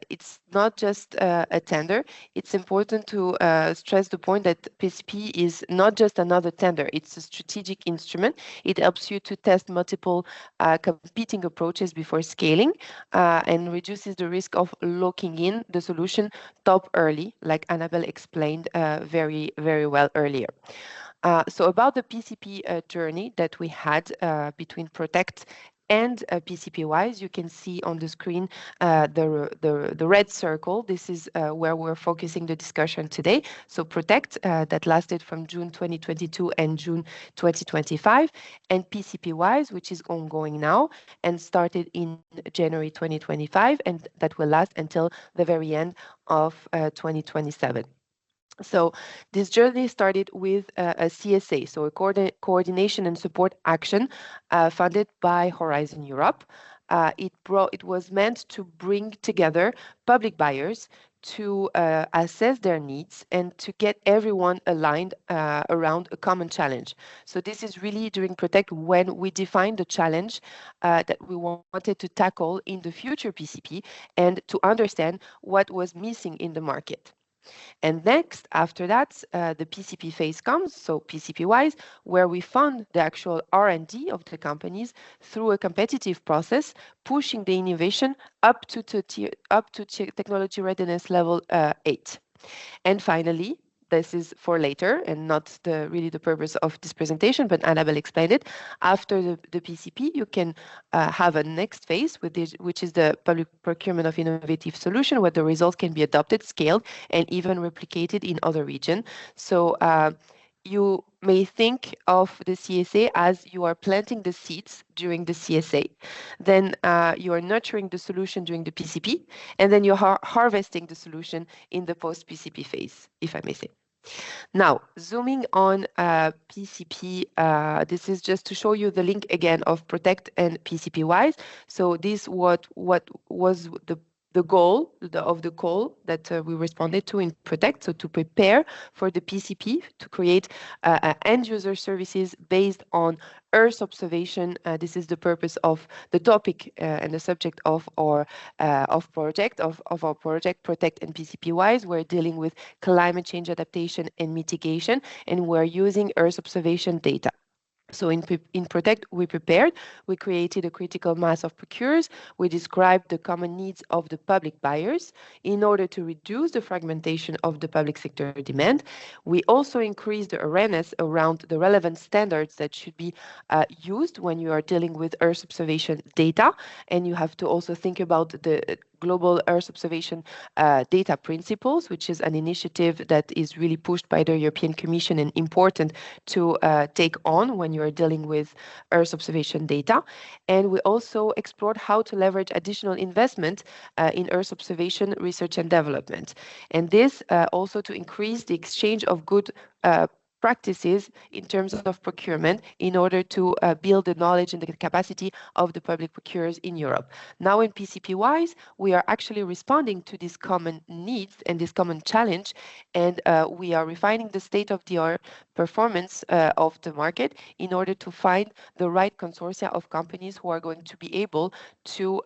it's not just a tender. It's important to stress the point that PCP is not just another tender. It's a strategic instrument. It helps you to test multiple competing approaches before scaling and reduces the risk of locking in the solution top early, like Annabelle explained very, very well earlier. So about the PCP journey that we had between Protect and PCP-wise, you can see on the screen the red circle. This is where we're focusing the discussion today. So Protect, that lasted from June 2022 and June 2025, and PCP-wise, which is ongoing now and started in January 2025, and that will last until the very end of 2027. So this journey started with a CSA, so a coordination and support action funded by Horizon Europe. It was meant to bring together public buyers to assess their needs and to get everyone aligned around a common challenge. So this is really during Protect when we defined the challenge that we wanted to tackle in the future PCP and to understand what was missing in the market. And next, after that, the PCP phase comes, so PCP-wise, where we fund the actual R&D of the companies through a competitive process, pushing the innovation up to technology readiness level 8. And finally, this is for later and not really the purpose of this presentation, but Annabelle explained it. After the PCP, you can have a next phase, which is the public procurement of innovative solution, where the results can be adopted, scaled, and even replicated in other regions. So you may think of the CSA as you are planting the seeds during the CSA, then you are nurturing the solution during the PCP, and then you're harvesting the solution in the post-PCP phase, if I may say. Now, zooming on PCP, this is just to show you the link again of Protect and PCP-wise. So this what was the goal of the call that we responded to in Protect, so to prepare for the PCP, to create end-user services based on Earth observation. This is the purpose of the topic and the subject of our project Protect and PCP-wise. We're dealing with climate change adaptation and mitigation, and we're using Earth observation data. So in Protect, we prepared, we created a critical mass of procurers, we described the common needs of the public buyers in order to reduce the fragmentation of the public sector demand. We also increased the awareness around the relevant standards that should be used when you are dealing with Earth observation data, and you have to also think about the Global Earth Observation Data Principles, which is an initiative that is really pushed by the European Commission and important to take on when you are dealing with Earth observation data. And we also explored how to leverage additional investment in Earth observation research and development. And this also to increase the exchange of good practices in terms of procurement in order to build the knowledge and the capacity of the public procurers in Europe. Now in PCP-wise, we are actually responding to these common needs and this common challenge, and we are refining the state-of-the-art performance of the market in order to find the right consortia of companies who are going to be able to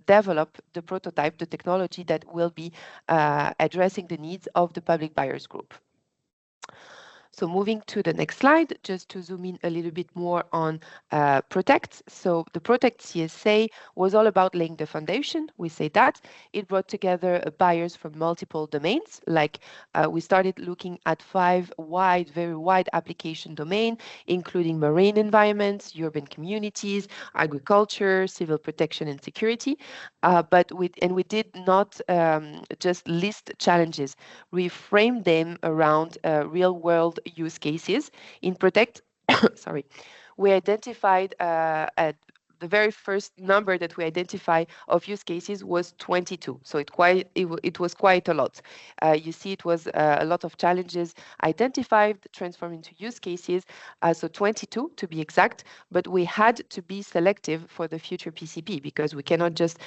develop the prototype, the technology that will be addressing the needs of the public buyers group. So moving to the next slide, just to zoom in a little bit more on Protect. So the Protect CSA was all about laying the foundation. We say that. It brought together buyers from multiple domains. Like we started looking at 5 very wide application domains, including marine environments, urban communities, agriculture, civil protection and security. But we did not just list challenges. We framed them around real-world use cases. In Protect, sorry, we identified the very first number that we identify of use cases was 22. So it was quite a lot. You see, it was a lot of challenges identified, transformed into use cases. So 22 to be exact, but we had to be selective for the future PCP because we cannot just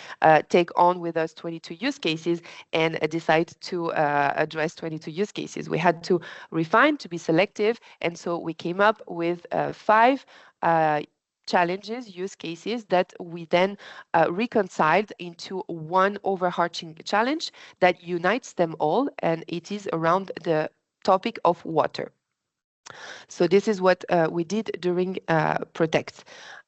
take on with us 22 use cases and decide to address 22 use cases. We had to refine, to be selective, and so we came up with 5 challenges, use cases that we then reconciled into one overarching challenge that unites them all, and it is around the topic of water. So this is what we did during Protect.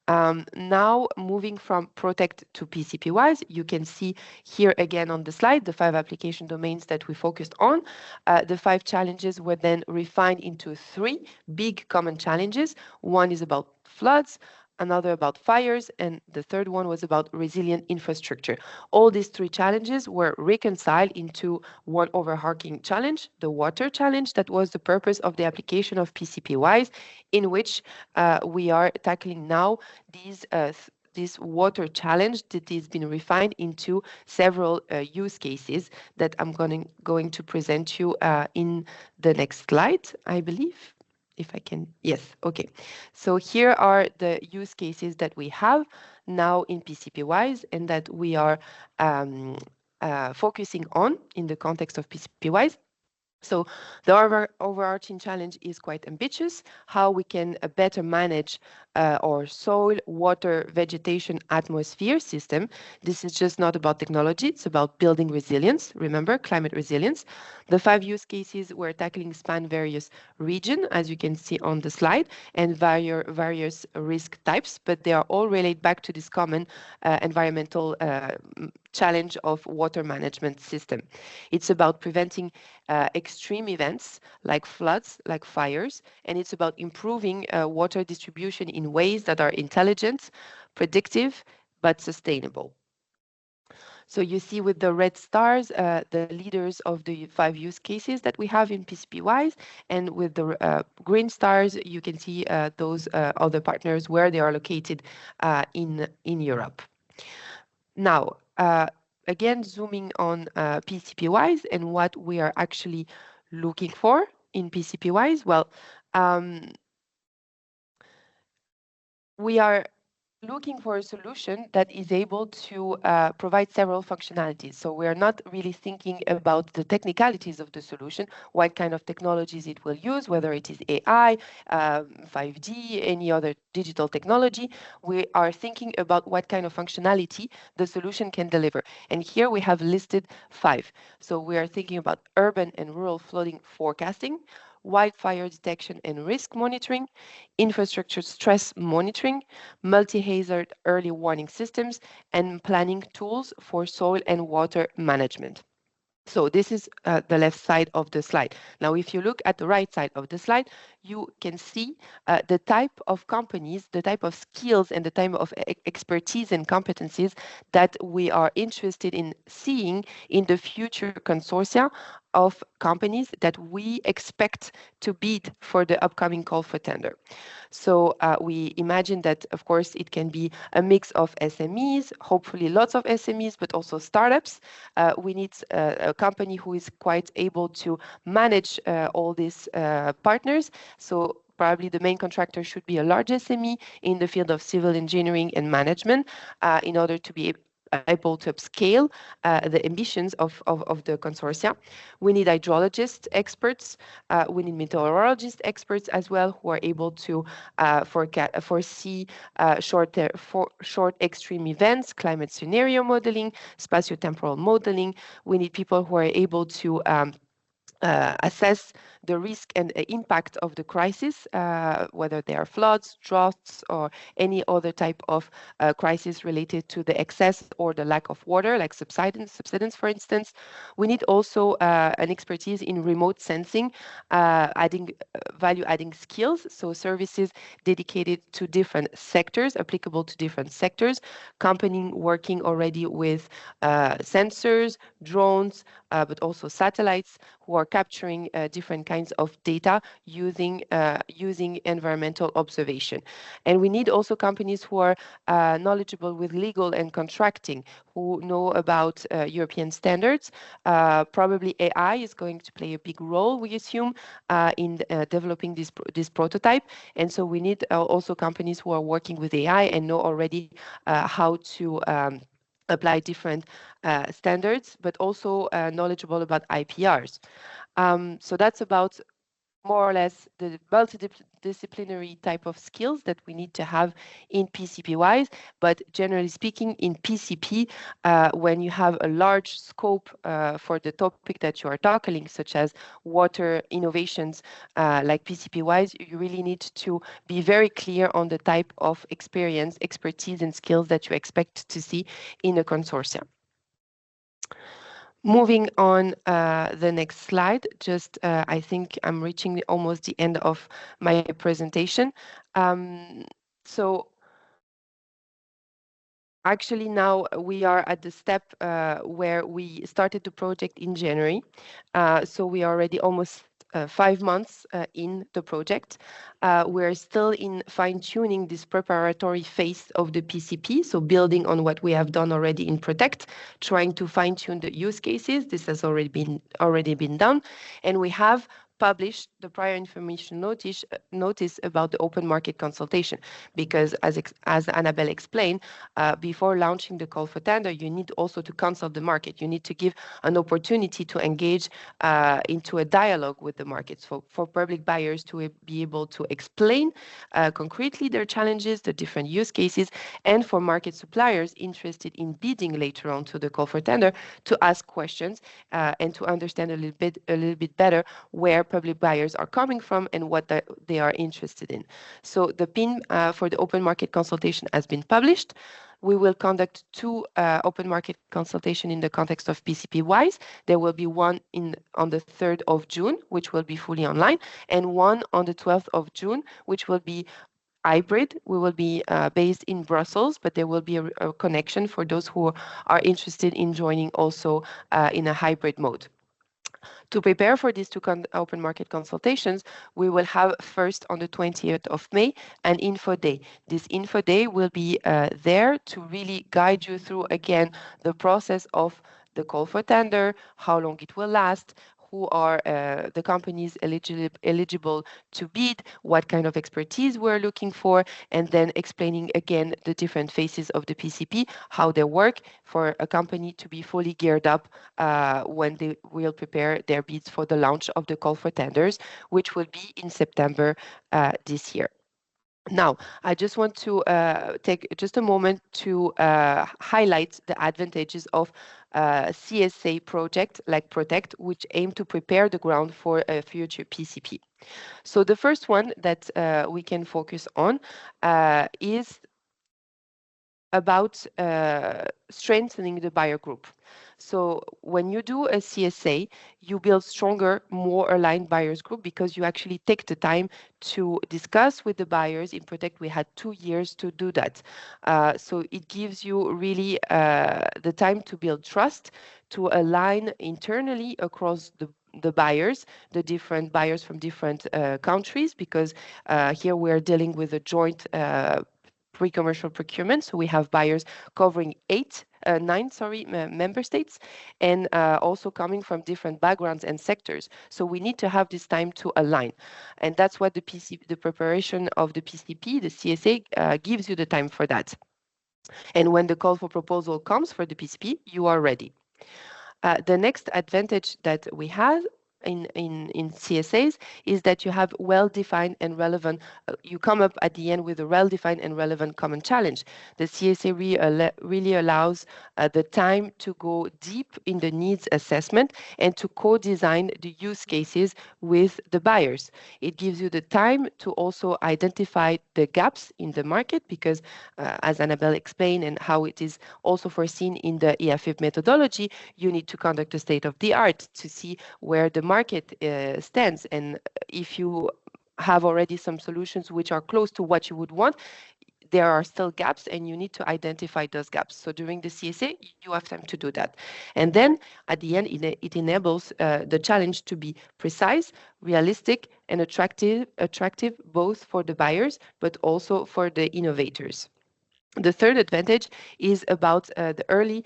Now moving from Protect to PCP-wise, you can see here again on the slide the 5 application domains that we focused on. The 5 challenges were then refined into 3 big common challenges. One is about floods, another about fires, and the third one was about resilient infrastructure. All these 3 challenges were reconciled into one overarching challenge, the water challenge. That was the purpose of the application of PCP-wise, in which we are tackling now this water challenge that has been refined into several use cases that I'm going to present you in the next slide, I believe. If I can, yes, okay. So here are the use cases that we have now in PCP-wise and that we are focusing on in the context of PCP-wise. So the overarching challenge is quite ambitious, how we can better manage our soil, water, vegetation, atmosphere system. This is just not about technology, it's about building resilience. Remember, climate resilience. The 5 use cases we're tackling span various regions, as you can see on the slide, and various risk types, but they are all related back to this common environmental challenge of water management system. It's about preventing extreme events like floods, like fires, and it's about improving water distribution in ways that are intelligent, predictive, but sustainable. So you see with the red stars, the leaders of the 5 use cases that we have in PCP-wise, and with the green stars, you can see those other partners where they are located in Europe. Now, again, zooming on PCP-wise and what we are actually looking for in PCP-wise, well, we are looking for a solution that is able to provide several functionalities. So we are not really thinking about the technicalities of the solution, what kind of technologies it will use, whether it is AI, 5G, any other digital technology. We are thinking about what kind of functionality the solution can deliver. And here we have listed 5. So we are thinking about urban and rural flooding forecasting, wildfire detection and risk monitoring, infrastructure stress monitoring, multi-hazard early warning systems, and planning tools for soil and water management. So this is the left side of the slide. Now, if you look at the right side of the slide, you can see the type of companies, the type of skills, and the type of expertise and competencies that we are interested in seeing in the future consortia of companies that we expect to bid for the upcoming call for tender. So we imagine that, of course, it can be a mix of SMEs, hopefully lots of SMEs, but also startups. We need a company who is quite able to manage all these partners. So probably the main contractor should be a large SME in the field of civil engineering and management in order to be able to upscale the ambitions of the consortia. We need hydrologist experts. We need meteorologist experts as well who are able to foresee short extreme events, climate scenario modeling, spatiotemporal modeling. We need people who are able to assess the risk and impact of the crisis, whether they are floods, droughts, or any other type of crisis related to the excess or the lack of water, like subsidence, for instance. We need also an expertise in remote sensing, value-adding skills, so services dedicated to different sectors, applicable to different sectors, company working already with sensors, drones, but also satellites, who are capturing different kinds of data using environmental observation. And we need also companies who are knowledgeable with legal and contracting, who know about European standards. Probably AI is going to play a big role, we assume, in developing this prototype. And so we need also companies who are working with AI and know already how to apply different standards, but also knowledgeable about IPRs. So that's about more or less the multidisciplinary type of skills that we need to have in PCP-wise. But generally speaking, in PCP, when you have a large scope for the topic that you are tackling, such as water innovations like PCP-wise, you really need to be very clear on the type of experience, expertise, and skills that you expect to see in a consortium. Moving on the next slide, just I think I'm reaching almost the end of my presentation. So actually now we are at the step where we started the project in January. So we are already almost 5 months in the project. We're still in fine-tuning this preparatory phase of the PCP, so building on what we have done already in Protect, trying to fine-tune the use cases. This has already been done, and we have published the prior information notice about the open market consultation, because as Annabelle explained, before launching the call for tender, you need also to consult the market. You need to give an opportunity to engage into a dialogue with the market. So for public buyers to be able to explain concretely their challenges, the different use cases, and for market suppliers interested in bidding later on to the call for tender to ask questions and to understand a little bit better where public buyers are coming from and what they are interested in. So the PIN for the open market consultation has been published. We will conduct 2 open market consultation in the context of PCP-wise. There will be one on the 3rd of June, which will be fully online, and one on the 12th of June, which will be hybrid. We will be based in Brussels, but there will be a connection for those who are interested in joining also in a hybrid mode. To prepare for these 2 open market consultations, we will have first on the 20th of May an info day. This info day will be there to really guide you through again the process of the call for tender, how long it will last, who are the companies eligible to bid, what kind of expertise we're looking for, and then explaining again the different phases of the PCP, how they work for a company to be fully geared up when they will prepare their bids for the launch of the call for tenders, which will be in September this year. Now, I just want to take just a moment to highlight the advantages of a CSA project like Protect, which aim to prepare the ground for a future PCP. So the first one that we can focus on is about strengthening the buyer group. So when you do a CSA, you build stronger, more aligned buyers group because you actually take the time to discuss with the buyers. In Protect, we had 2 years to do that. So it gives you really the time to build trust, to align internally across the buyers, the different buyers from different countries, because here we are dealing with a joint pre-commercial procurement. So we have buyers covering 9 member states, and also coming from different backgrounds and sectors. So we need to have this time to align. And that's what the preparation of the PCP, the CSA, gives you the time for that. And when the call for proposal comes for the PCP, you are ready. The next advantage that we have in CSAs is that you have well-defined and relevant, you come up at the end with a well-defined and relevant common challenge. The CSA really allows the time to go deep in the needs assessment and to co-design the use cases with the buyers. It gives you the time to also identify the gaps in the market because, as Annabelle explained, and how it is also foreseen in the EAFIB methodology, you need to conduct a state of the art to see where the market stands, and if you have already some solutions which are close to what you would want, there are still gaps and you need to identify those gaps. So during the CSA, you have time to do that. And then at the end, it enables the challenge to be precise, realistic, and attractive both for the buyers, but also for the innovators. The third advantage is about the early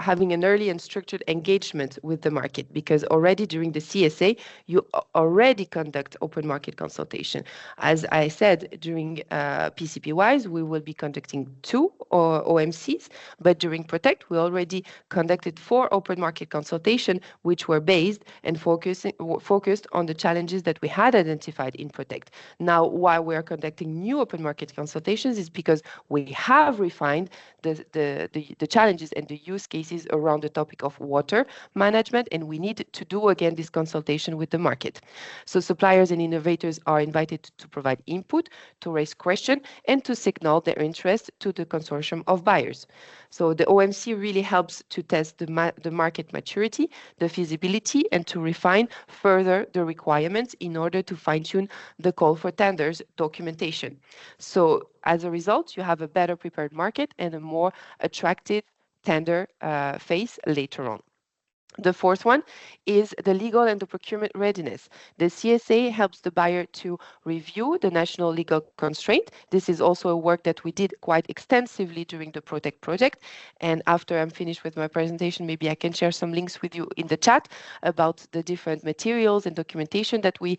having an early and structured engagement with the market, because already during the CSA, you already conduct open market consultation. As I said, during PCP-wise, we will be conducting 2 OMCs, but during Protect, we already conducted 4 open market consultation, which were based and focused on the challenges that we had identified in Protect. Now, why we are conducting new open market consultations is because we have refined the challenges and the use cases around the topic of water management, and we need to do again this consultation with the market. So suppliers and innovators are invited to provide input, to raise questions, and to signal their interest to the consortium of buyers. So the OMC really helps to test the market maturity, the feasibility, and to refine further the requirements in order to fine-tune the call for tenders documentation. So as a result, you have a better prepared market and a more attractive tender phase later on. The fourth one is the legal and the procurement readiness. The CSA helps the buyer to review the national legal constraint. This is also a work that we did quite extensively during the Protect project. And after I'm finished with my presentation, maybe I can share some links with you in the chat about the different materials and documentation that we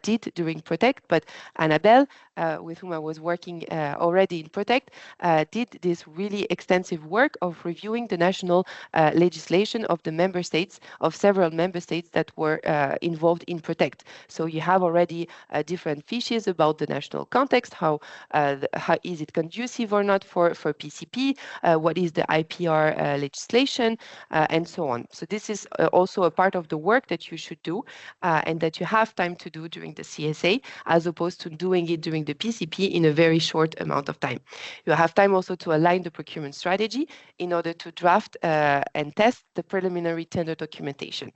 did during Protect. But Annabelle, with whom I was working already in Protect, did this really extensive work of reviewing the national legislation of the several member states that were involved in Protect. So you have already different fiches about the national context, how is it conducive or not for PCP, what is the IPR legislation, and so on. So this is also a part of the work that you should do and that you have time to do during the CSA, as opposed to doing it during the PCP in a very short amount of time. You have time also to align the procurement strategy in order to draft and test the preliminary tender documentation.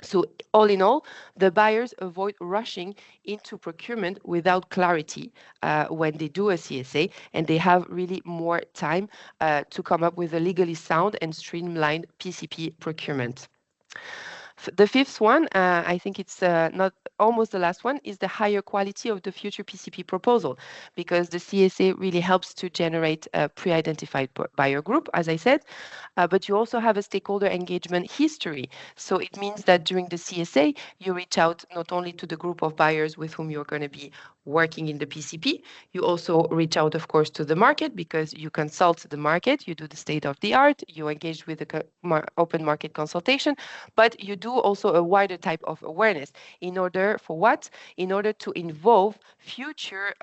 So all in all, the buyers avoid rushing into procurement without clarity when they do a CSA, and they have really more time to come up with a legally sound and streamlined PCP procurement. The fifth one, I think it's not almost the last one, is the higher quality of the future PCP proposal, because the CSA really helps to generate a pre-identified buyer group, as I said, but you also have a stakeholder engagement history. So it means that during the CSA, you reach out not only to the group of buyers with whom you're going to be working in the PCP, you also reach out, of course, to the market, because you consult the market, you do the state of the art, you engage with the open market consultation, but you do also a wider type of awareness. In order for what? In order to involve future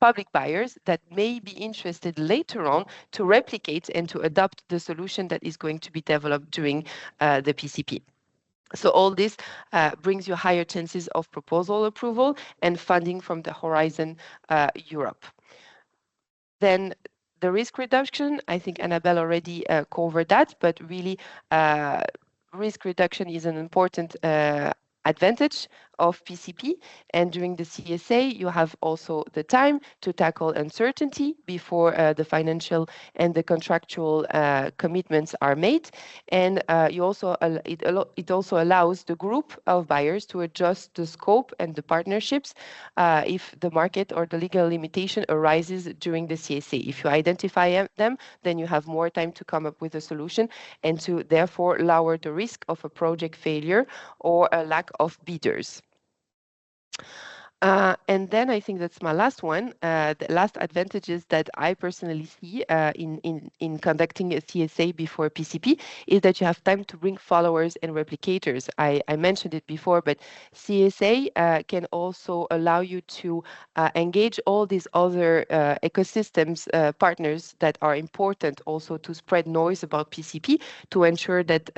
public buyers that may be interested later on to replicate and to adopt the solution that is going to be developed during the PCP. So all this brings you higher chances of proposal approval and funding from the Horizon Europe. Then the risk reduction, I think Annabelle already covered that, but really risk reduction is an important advantage of PCP, and during the CSA you have also the time to tackle uncertainty before the financial and the contractual commitments are made, and you also it also allows the group of buyers to adjust the scope and the partnerships if the market or the legal limitation arises during the CSA. If you identify them, then you have more time to come up with a solution and to therefore lower the risk of a project failure or a lack of bidders. And then I think that's my last one. The last advantages that I personally see in conducting a CSA before PCP is that you have time to bring followers and replicators. I mentioned it before, but CSA can also allow you to engage all these other ecosystems partners that are important also to spread noise about PCP, to ensure that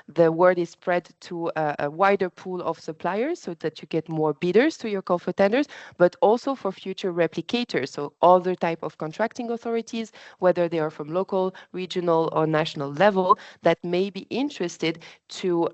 the word is spread to a wider pool of suppliers so that you get more bidders to your call for tenders, but also for future replicators, so other type of contracting authorities, whether they are from local, regional, or national level, that may be interested to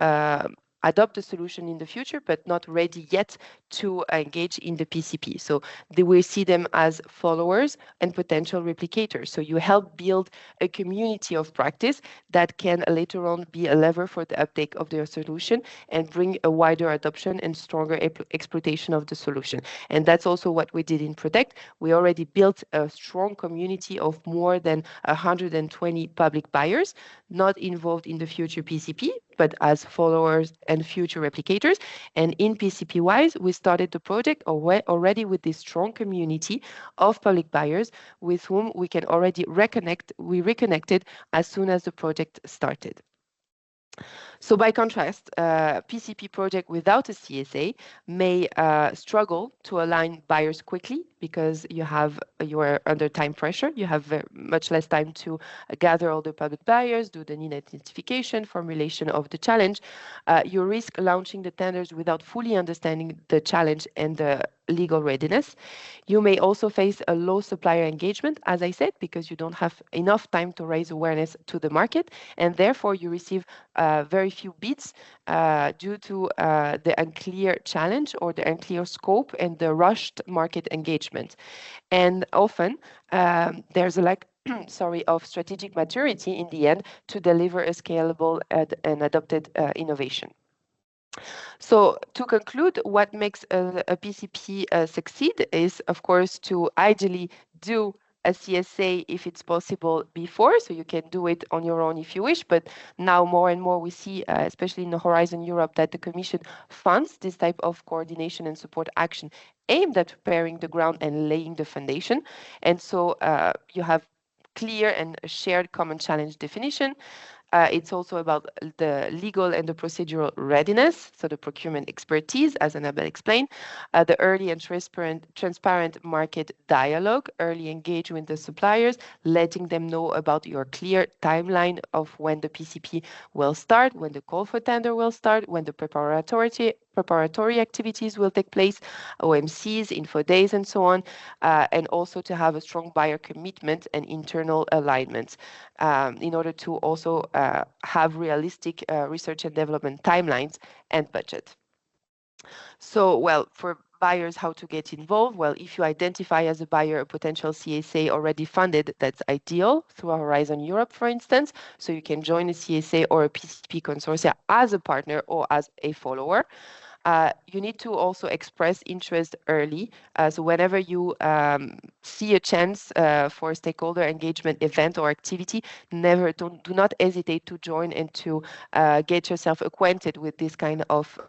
adopt a solution in the future, but not ready yet to engage in the PCP. So we see them as followers and potential replicators. So you help build a community of practice that can later on be a lever for the uptake of their solution and bring a wider adoption and stronger exploitation of the solution. And that's also what we did in Protect. We already built a strong community of more than 120 public buyers, not involved in the future PCP, but as followers and future replicators. And in PCP-wise, we started the project already with this strong community of public buyers with whom we can already reconnect. We reconnected as soon as the project started. So by contrast, a PCP project without a CSA may struggle to align buyers quickly because you are under time pressure. You have much less time to gather all the public buyers, do the need identification, formulation of the challenge. You risk launching the tenders without fully understanding the challenge and the legal readiness. You may also face a low supplier engagement, as I said, because you don't have enough time to raise awareness to the market, and therefore you receive very few bids due to the unclear challenge or the unclear scope and the rushed market engagement. And often there's a lack of strategic maturity in the end to deliver a scalable and adopted innovation. So to conclude, what makes a PCP succeed is, of course, to ideally do a CSA if it's possible before, so you can do it on your own if you wish, but now more and more we see, especially in the Horizon Europe, that the Commission funds this type of coordination and support action aimed at preparing the ground and laying the foundation. And so you have clear and shared common challenge definition. It's also about the legal and the procedural readiness, so the procurement expertise, as Annabelle explained, the early and transparent market dialogue, early engage with the suppliers, letting them know about your clear timeline of when the PCP will start, when the call for tender will start, when the preparatory activities will take place, OMCs, info days, and so on, and also to have a strong buyer commitment and internal alignment in order to also have realistic research and development timelines and budget. So, well, for buyers, how to get involved? Well, if you identify as a buyer a potential CSA already funded, that's ideal through Horizon Europe, for instance. So you can join a CSA or a PCP consortia as a partner or as a follower. You need to also express interest early. So whenever you see a chance for a stakeholder engagement event or activity, do not hesitate to join and to get yourself acquainted with this kind of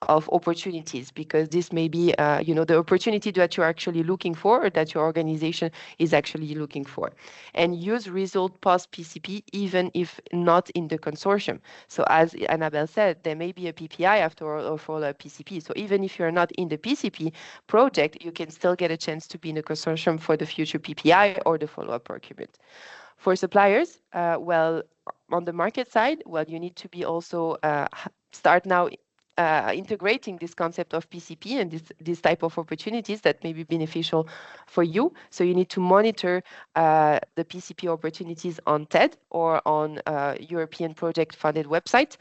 opportunities, because this may be the opportunity that you're actually looking for or that your organization is actually looking for. And use result post PCP even if not in the consortium. So as Annabelle said, there may be a PPI after all or for a PCP. So even if you're not in the PCP project, you can still get a chance to be in a consortium for the future PPI or the follow-up procurement. For suppliers, well, on the market side, well, you need to be also start now integrating this concept of PCP and this type of opportunities that may be beneficial for you. So you need to monitor the PCP opportunities on TED or on European project funded website.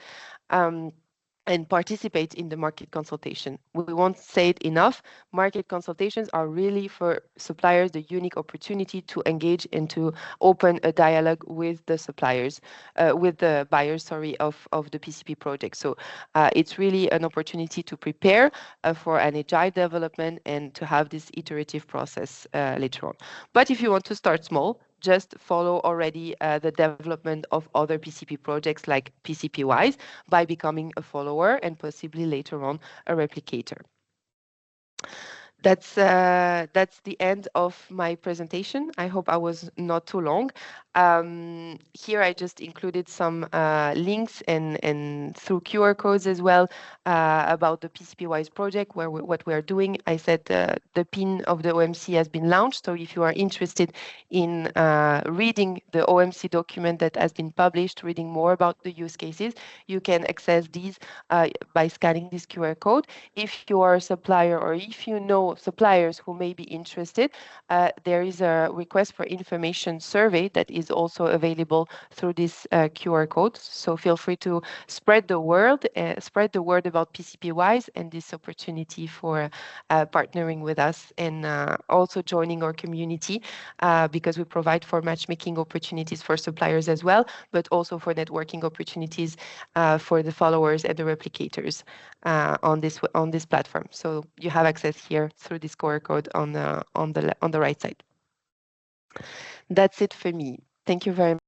And participate in the market consultation. We won't say it enough. Market consultations are really for suppliers the unique opportunity to engage and to open a dialogue with the suppliers, with the buyers, of the PCP project. So it's really an opportunity to prepare for an agile development and to have this iterative process later on. But if you want to start small, just follow already the development of other PCP projects like PCP-wise by becoming a follower and possibly later on a replicator. That's the end of my presentation. I hope I was not too long. Here I just included some links and through QR codes as well about the PCP-wise project, what we are doing. I said the pin of the OMC has been launched. So if you are interested in reading the OMC document that has been published, reading more about the use cases, you can access these by scanning this QR code. If you are a supplier or if you know know suppliers who may be interested, there is a request for information survey that is also available through this QR code. So feel free to spread the word about PCP-Wise and this opportunity for partnering with us and also joining our community because we provide for matchmaking opportunities for suppliers as well, but also for networking opportunities for the followers and the replicators on this platform. So you have access here through this QR code on the right side. That's it for me. Thank you very much.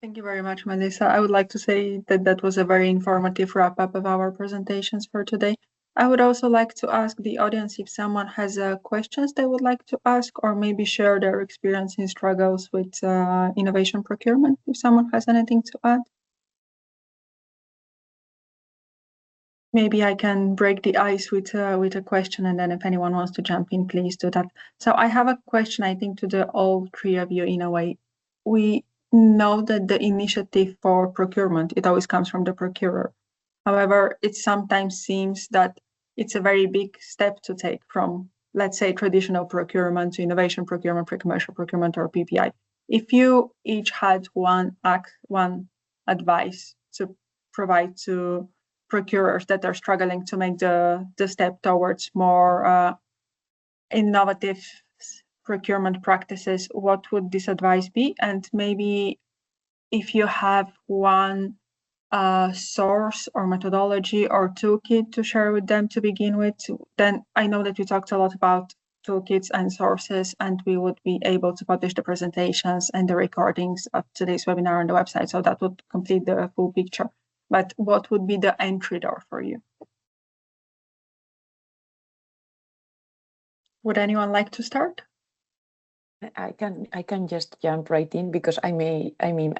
Thank you very much, Melissa. I would like to say that that was a very informative wrap-up of our presentations for today. I would also like to ask the audience if someone has questions they would like to ask, or maybe share their experience in struggles with innovation procurement, if someone has anything to add. Maybe I can break the ice with a question, and then if anyone wants to jump in, please do that. So I have a question, I think, to all three of you in a way. We know that the initiative for procurement, it always comes from the procurer. However, it sometimes seems that it's a very big step to take from, let's say, traditional procurement to innovation procurement, pre-commercial procurement, or PPI. If you each had one advice to provide to procurers that are struggling to make the step towards more innovative procurement practices, what would this advice be? And maybe if you have one source or methodology or toolkit to share with them to begin with, then I know that we talked a lot about toolkits and sources, and we would be able to publish the presentations and the recordings of today's webinar on the website, so that would complete the full picture. But what would be the entry door for you? Would anyone like to start? I can just jump right in because I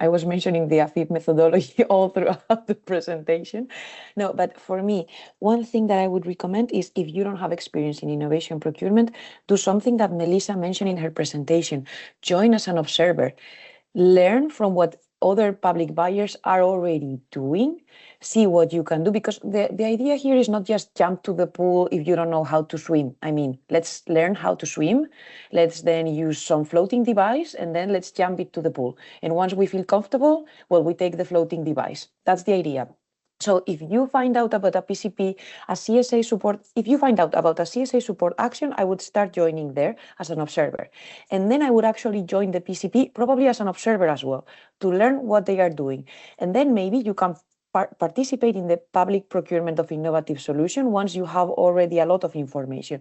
was mentioning the AFIP methodology all throughout the presentation. No, but for me, one thing that I would recommend is if you don't have experience in innovation procurement, do something that Melissa mentioned in her presentation. Join as an observer. Learn from what other public buyers are already doing, see what you can do, because the idea here is not just jump to the pool if you don't know how to swim. I mean, let's learn how to swim, let's then use some floating device, and then let's jump into the pool. And once we feel comfortable, well, we take the floating device. That's the idea. So if you find out about a PCP, a CSA support, if you find out about a CSA support action, I would start joining there as an observer. And then I would actually join the PCP, probably as an observer as well, to learn what they are doing. And then maybe you can participate in the public procurement of innovative solution once you have already a lot of information.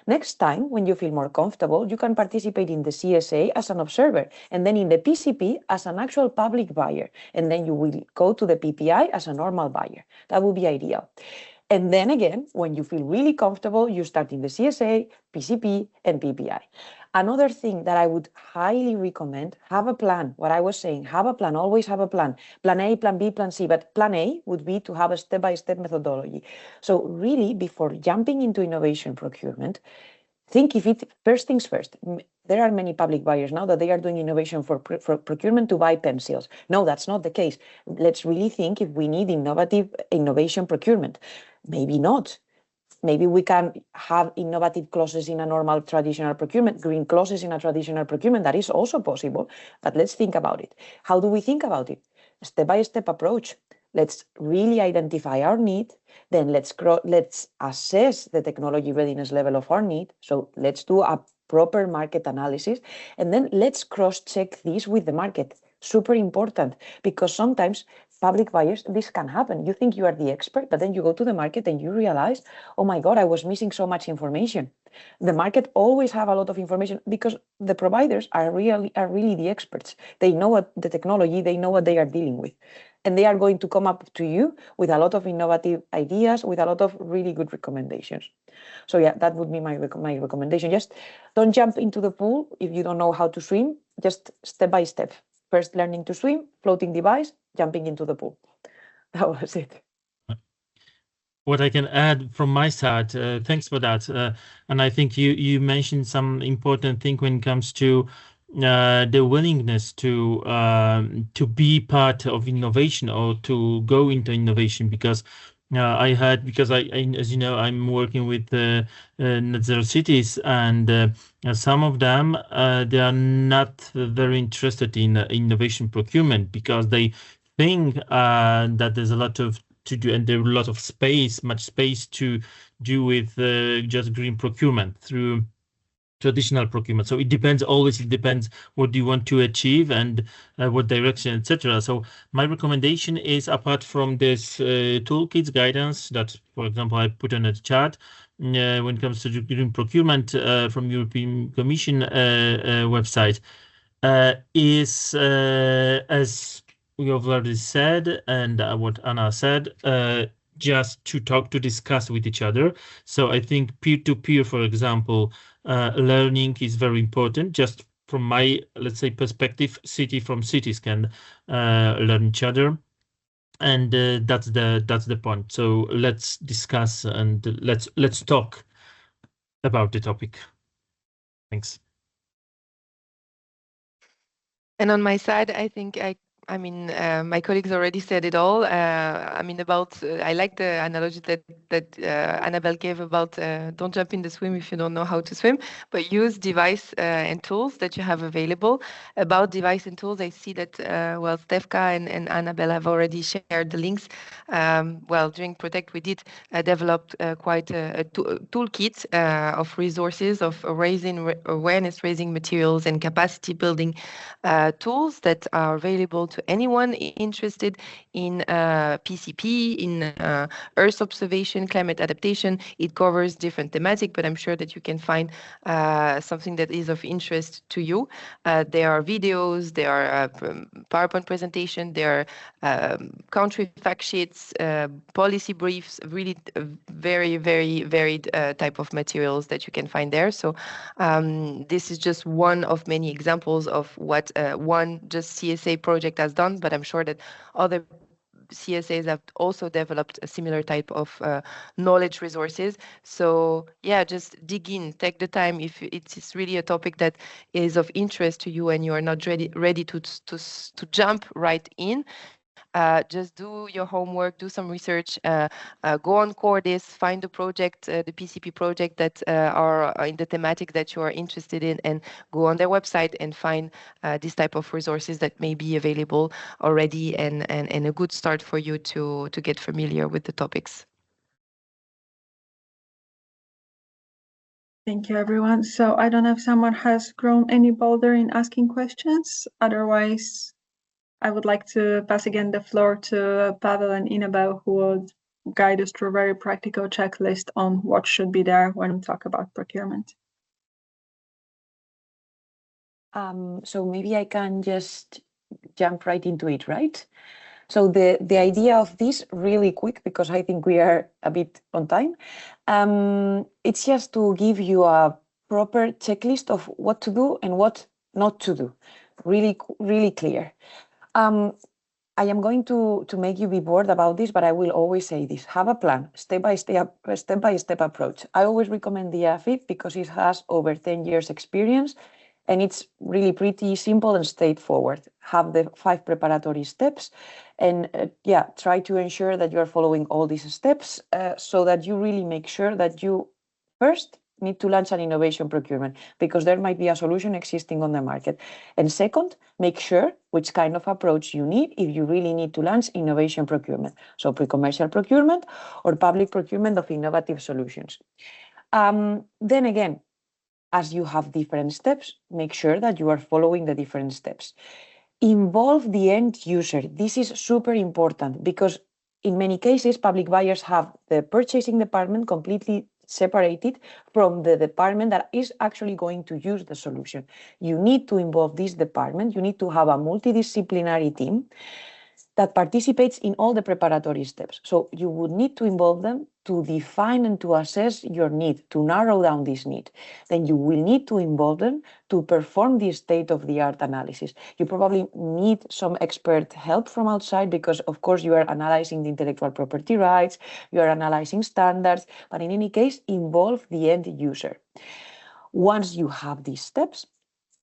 Next time, when you feel more comfortable, you can participate in the CSA as an observer, and then in the PCP as an actual public buyer, and then you will go to the PPI as a normal buyer. That would be ideal. And then again, when you feel really comfortable, you start in the CSA, PCP, and PPI. Another thing that I would highly recommend, have a plan. What I was saying, have a plan, always have a plan. Plan A, plan B, plan C, but plan A would be to have a step-by-step methodology. So really, before jumping into innovation procurement, think if it, first things first, there are many public buyers now that they are doing innovation for procurement to buy pencils. No, that's not the case. Let's really think if we need innovation procurement. Maybe not. Maybe we can have innovative clauses in a normal traditional procurement, green clauses in a traditional procurement. That is also possible, but let's think about it. How do we think about it? Step-by-step approach. Let's really identify our need. Then let's assess the technology readiness level of our need. So let's do a proper market analysis. And then let's cross-check this with the market. Super important, because sometimes public buyers, this can happen. You think you are the expert, but then you go to the market and you realize, oh my God, I was missing so much information. The market always have a lot of information because the providers are really the experts. They know what the technology, they know what they are dealing with. And they are going to come up to you with a lot of innovative ideas, with a lot of really good recommendations. So yeah, that would be my recommendation. Just don't jump into the pool if you don't know how to swim, just step by step. First learning to swim, floating device, jumping into the pool. That was it. What I can add from my side, thanks for that. And I think you mentioned some important thing when it comes to the willingness to be part of innovation or to go into innovation, because I had, because I, as you know, I'm working with net zero cities, and some of them they are not very interested in innovation procurement because they think that there's a lot to do, and there's a lot of much space to do with just green procurement through traditional procurement. So it depends what do you want to achieve and what direction, etc. So my recommendation is, apart from this toolkits guidance that, for example, I put on a chart, when it comes to green procurement from European Commission website, is as we have already said, and what Anna said, just to discuss with each other. So I think peer-to-peer, for example, learning is very important. Just from my, let's say, perspective, cities can learn each other, and that's the point. So let's discuss and let's talk about the topic. Thanks. And on my side, I think I mean, my colleagues already said it all. I mean, about I like the analogy that Annabelle gave about don't jump in the swim if you don't know how to swim, but use device and tools that you have available. About device and tools, I see that well, Stefka and Annabelle have already shared the links. Well, during Protect, we did develop quite a toolkit of resources, of awareness raising materials and capacity building tools that are available to anyone interested in PCP, in Earth observation, climate adaptation. It covers different thematic, but I'm sure that you can find something that is of interest to you. There are videos, there are PowerPoint presentation, there are country fact sheets, policy briefs, really very, very varied type of materials that you can find there. So this is just one of many examples of what one just CSA project has done, but I'm sure that other CSAs have also developed a similar type of knowledge resources. So yeah, just dig in, take the time. If it's really a topic that is of interest to you and you are not ready to jump right in, just do your homework, do some research, go on Cordis, find the project, the PCP project that are in the thematic that you are interested in, and go on their website and find this type of resources that may be available already, and a good start for you to get familiar with the topics. Thank you, everyone. So I don't know if someone has grown any bolder in asking questions. Otherwise, I would like to pass again the floor to Pavel and Inabel, who will guide us through a very practical checklist on what should be there when we talk about procurement. So maybe I can just jump right into it, right? So the idea of this, really quick, because I think we are a bit on time, it's just to give you a proper checklist of what to do and what not to do. Really clear. I am going to make you be bored about this, but I will always say this: have a plan, step-by-step approach. I always recommend the AFIP because it has over 10 years experience, and it's really pretty simple and straightforward. Have the 5 preparatory steps, and try to ensure that you are following all these steps so that you really make sure that you first need to launch an innovation procurement, because there might be a solution existing on the market. And second, make sure which kind of approach you need if you really need to launch innovation procurement. So pre-commercial procurement or public procurement of innovative solutions. Then again, as you have different steps, make sure that you are following the different steps. Involve the end user. This is super important because in many cases, public buyers have the purchasing department completely separated from the department that is actually going to use the solution. You need to involve this department. You need to have a multidisciplinary team that participates in all the preparatory steps. So you would need to involve them to define and to assess your need, to narrow down this need. Then you will need to involve them to perform the state-of-the-art analysis. You probably need some expert help from outside because, of course, you are analyzing the intellectual property rights, you are analyzing standards, but in any case, involve the end user. Once you have these steps,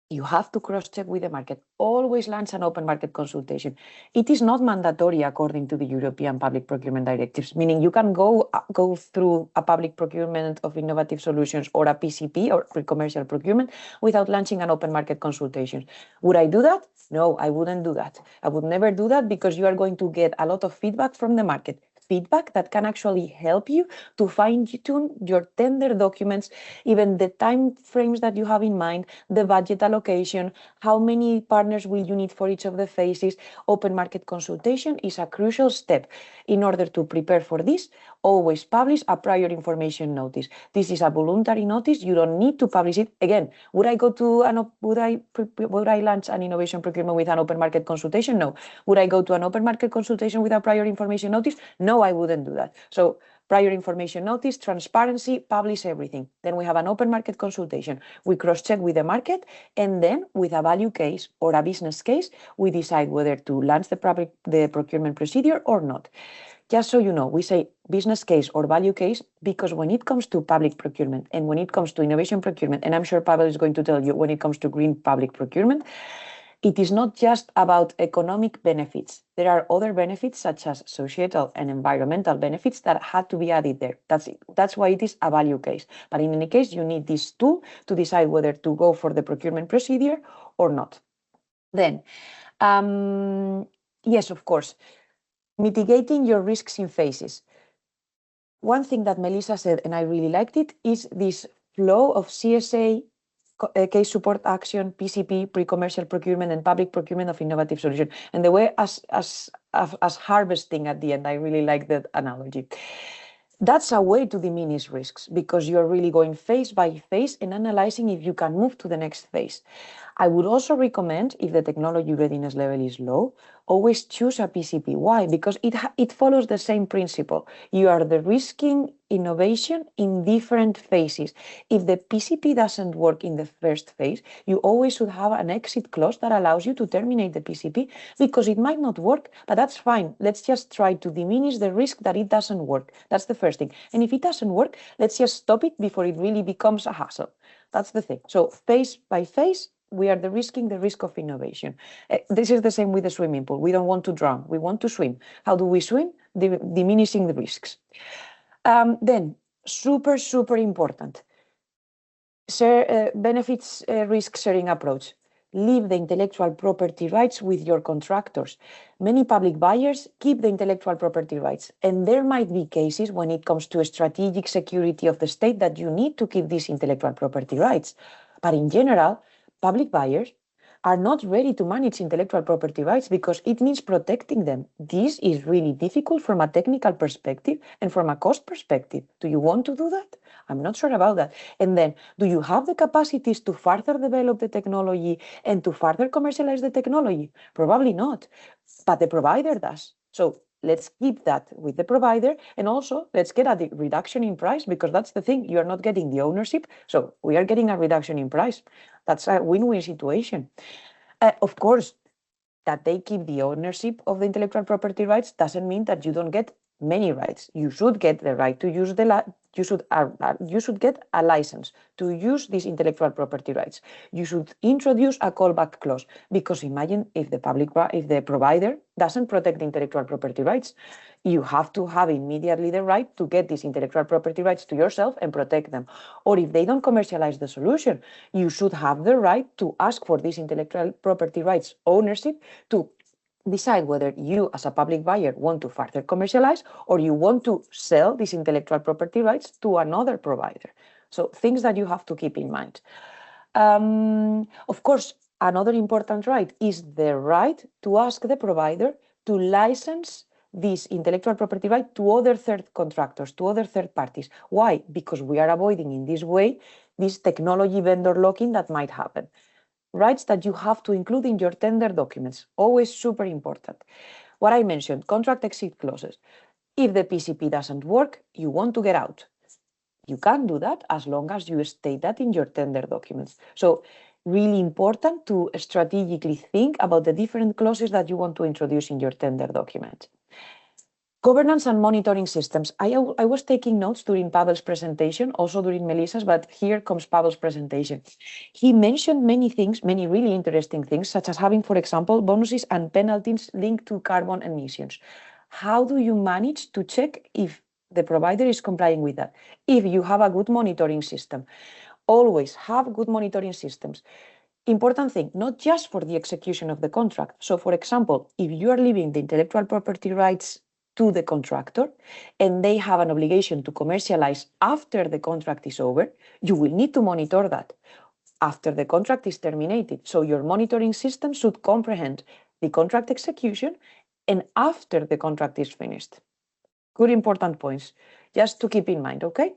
You have to cross-check with the market. Always launch an open market consultation. It is not mandatory according to the European Public Procurement Directives, meaning you can go through a public procurement of innovative solutions or a PCP or pre-commercial procurement without launching an open market consultation. Would I do that? No, I wouldn't do that. I would never do that because you are going to get a lot of feedback from the market. Feedback that can actually help you to fine-tune your tender documents, even the time frames that you have in mind, the budget allocation, how many partners will you need for each of the phases. Open market consultation is a crucial step. In order to prepare for this, always publish a prior information notice. This is a voluntary notice. You don't need to publish it. Again, would I launch an innovation procurement with an open market consultation? No. Would I go to an open market consultation with a prior information notice? No, I wouldn't do that. So prior information notice, transparency, publish everything. Then we have an open market consultation. We cross-check with the market, and then with a value case or a business case, we decide whether to launch the procurement procedure or not. Just so you know, we say business case or value case because when it comes to public procurement and when it comes to innovation procurement, and I'm sure Pavel is going to tell you when it comes to green public procurement, it is not just about economic benefits. There are other benefits such as societal and environmental benefits that had to be added there. That's why it is a value case. But in any case, you need this tool to decide whether to go for the procurement procedure or not. Then, yes, of course, mitigating your risks in phases. One thing that Melissa said, and I really liked it, is this flow of CSA, case support action, PCP, pre-commercial procurement, and public procurement of innovative solutions. And the way as harvesting at the end, I really like that analogy. That's a way to diminish risks because you're really going phase by phase and analyzing if you can move to the next phase. I would also recommend, if the technology readiness level is low, always choose a PCP. Why? Because it follows the same principle. You are de-risking innovation in different phases. If the PCP doesn't work in the first phase, you always should have an exit clause that allows you to terminate the PCP because it might not work, but that's fine. Let's just try to diminish the risk that it doesn't work. That's the first thing. And if it doesn't work, let's just stop it before it really becomes a hassle. That's the thing. So phase by phase, we are de-risking the risk of innovation. This is the same with the swimming pool. We don't want to drown. We want to swim. How do we swim? Diminishing the risks. Then, super, super important, benefits risk sharing approach. Leave the intellectual property rights with your contractors. Many public buyers keep the intellectual property rights, and there might be cases when it comes to strategic security of the state that you need to keep these intellectual property rights. But in general, public buyers are not ready to manage intellectual property rights because it means protecting them. This is really difficult from a technical perspective and from a cost perspective. Do you want to do that? I'm not sure about that. And then, do you have the capacities to further develop the technology and to further commercialize the technology? Probably not, but the provider does. So let's keep that with the provider, and also let's get a reduction in price because that's the thing. You are not getting the ownership, so we are getting a reduction in price. That's a win-win situation. Of course, that they keep the ownership of the intellectual property rights doesn't mean that you don't get many rights. You should get the right to use you should get a license to use these intellectual property rights. You should introduce a callback clause because imagine if the provider doesn't protect the intellectual property rights, you have to have immediately the right to get these intellectual property rights to yourself and protect them. Or if they don't commercialize the solution, you should have the right to ask for this intellectual property rights ownership to decide whether you as a public buyer want to further commercialize or you want to sell these intellectual property rights to another provider. So things that you have to keep in mind. Of course, another important right is the right to ask the provider to license this intellectual property right to other third contractors, to other third parties. Why? Because we are avoiding in this way this technology vendor locking that might happen. Rights that you have to include in your tender documents, always super important. What I mentioned, contract exit clauses. If the PCP doesn't work, you want to get out. You can do that as long as you state that in your tender documents. So really important to strategically think about the different clauses that you want to introduce in your tender document. Governance and monitoring systems. I was taking notes during Pavel's presentation, also during Melissa's, but here comes Pavel's presentation. He mentioned many things, many really interesting things, such as having, for example, bonuses and penalties linked to carbon emissions. How do you manage to check if the provider is complying with that? If you have a good monitoring system, always have good monitoring systems. Important thing, not just for the execution of the contract. So, for example, if you are leaving the intellectual property rights to the contractor and they have an obligation to commercialize after the contract is over, you will need to monitor that after the contract is terminated. So your monitoring system should comprehend the contract execution and after the contract is finished. Good important points just to keep in mind, okay?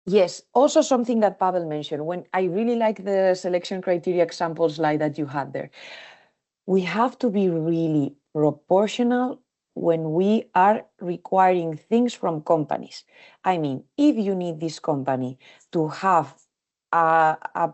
Yes, also something that Pavel mentioned, when I really like the selection criteria example slide that you had there. We have to be really proportional when we are requiring things from companies. I mean, if you need this company to have a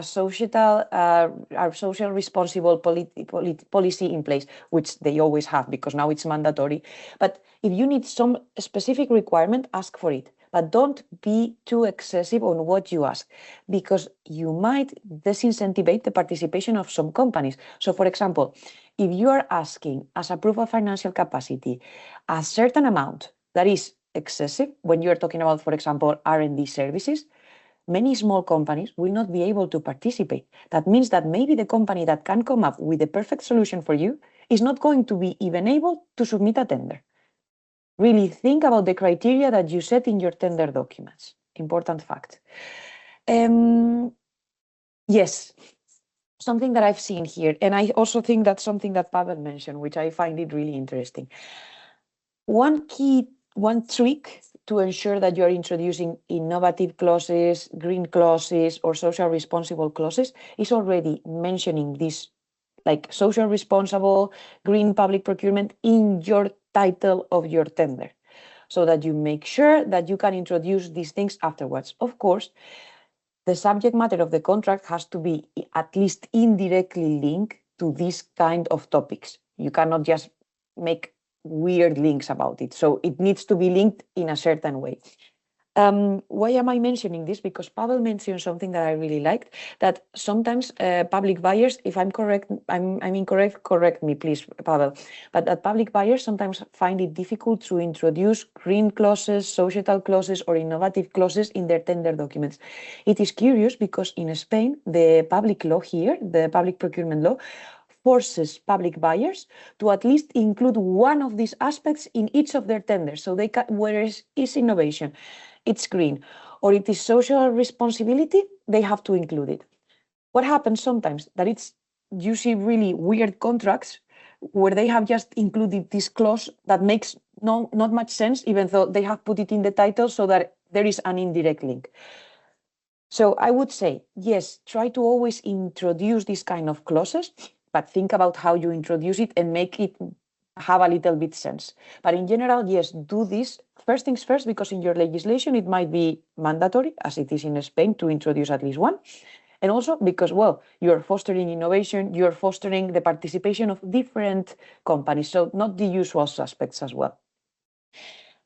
social responsible policy in place, which they always have because now it's mandatory. But if you need some specific requirement, ask for it. But don't be too excessive on what you ask, because you might disincentivate the participation of some companies. So, for example, if you are asking as a proof of financial capacity a certain amount that is excessive, when you are talking about, for example, R&D services, many small companies will not be able to participate. That means that maybe the company that can come up with the perfect solution for you is not going to be even able to submit a tender. Really think about the criteria that you set in your tender documents. Important fact. Yes, something that I've seen here, and I also think that's something that Pavel mentioned, which I find it really interesting. One trick to ensure that you are introducing innovative clauses, green clauses, or social responsible clauses is already mentioning this, like social responsible, green public procurement in your title of your tender, so that you make sure that you can introduce these things afterwards. Of course, the subject matter of the contract has to be at least indirectly linked to this kind of topics. You cannot just make weird links about it. So it needs to be linked in a certain way. Why am I mentioning this? Because Pavel mentioned something that I really liked, that sometimes public buyers, if I'm correct, I'm incorrect, correct me please, Pavel, but that public buyers sometimes find it difficult to introduce green clauses, societal clauses, or innovative clauses in their tender documents. It is curious because in Spain, the public law here, the public procurement law, forces public buyers to at least include one of these aspects in each of their tenders. So they can, whether it's innovation, it's green, or it is social responsibility, they have to include it. What happens sometimes that you see really weird contracts where they have just included this clause that makes not much sense, even though they have put it in the title so that there is an indirect link. So I would say, yes, try to always introduce these kind of clauses, but think about how you introduce it and make it have a little bit sense. But in general, yes, do this. First things first, because in your legislation, it might be mandatory, as it is in Spain, to introduce at least one. And also because, well, you're fostering innovation, you're fostering the participation of different companies, so not the usual suspects as well.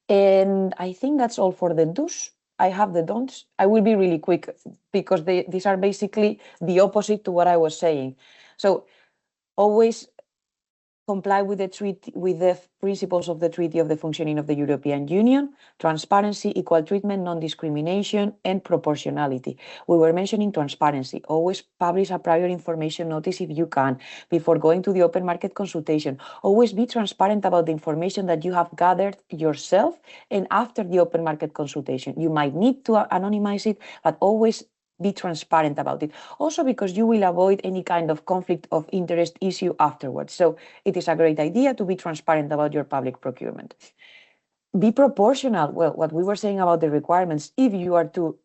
And I think that's all for the do's. I have the don'ts. I will be really quick because these are basically the opposite to what I was saying. So always comply with the principles of the Treaty of the Functioning of the European Union: transparency, equal treatment, non-discrimination, and proportionality. We were mentioning transparency. Always publish a prior information notice if you can, before going to the open market consultation. Always be transparent about the information that you have gathered yourself and after the open market consultation. You might need to anonymize it, but always be transparent about it. Also because you will avoid any kind of conflict of interest issue afterwards. So it is a great idea to be transparent about your public procurement. Be proportional. Well, what we were saying about the requirements, if you are too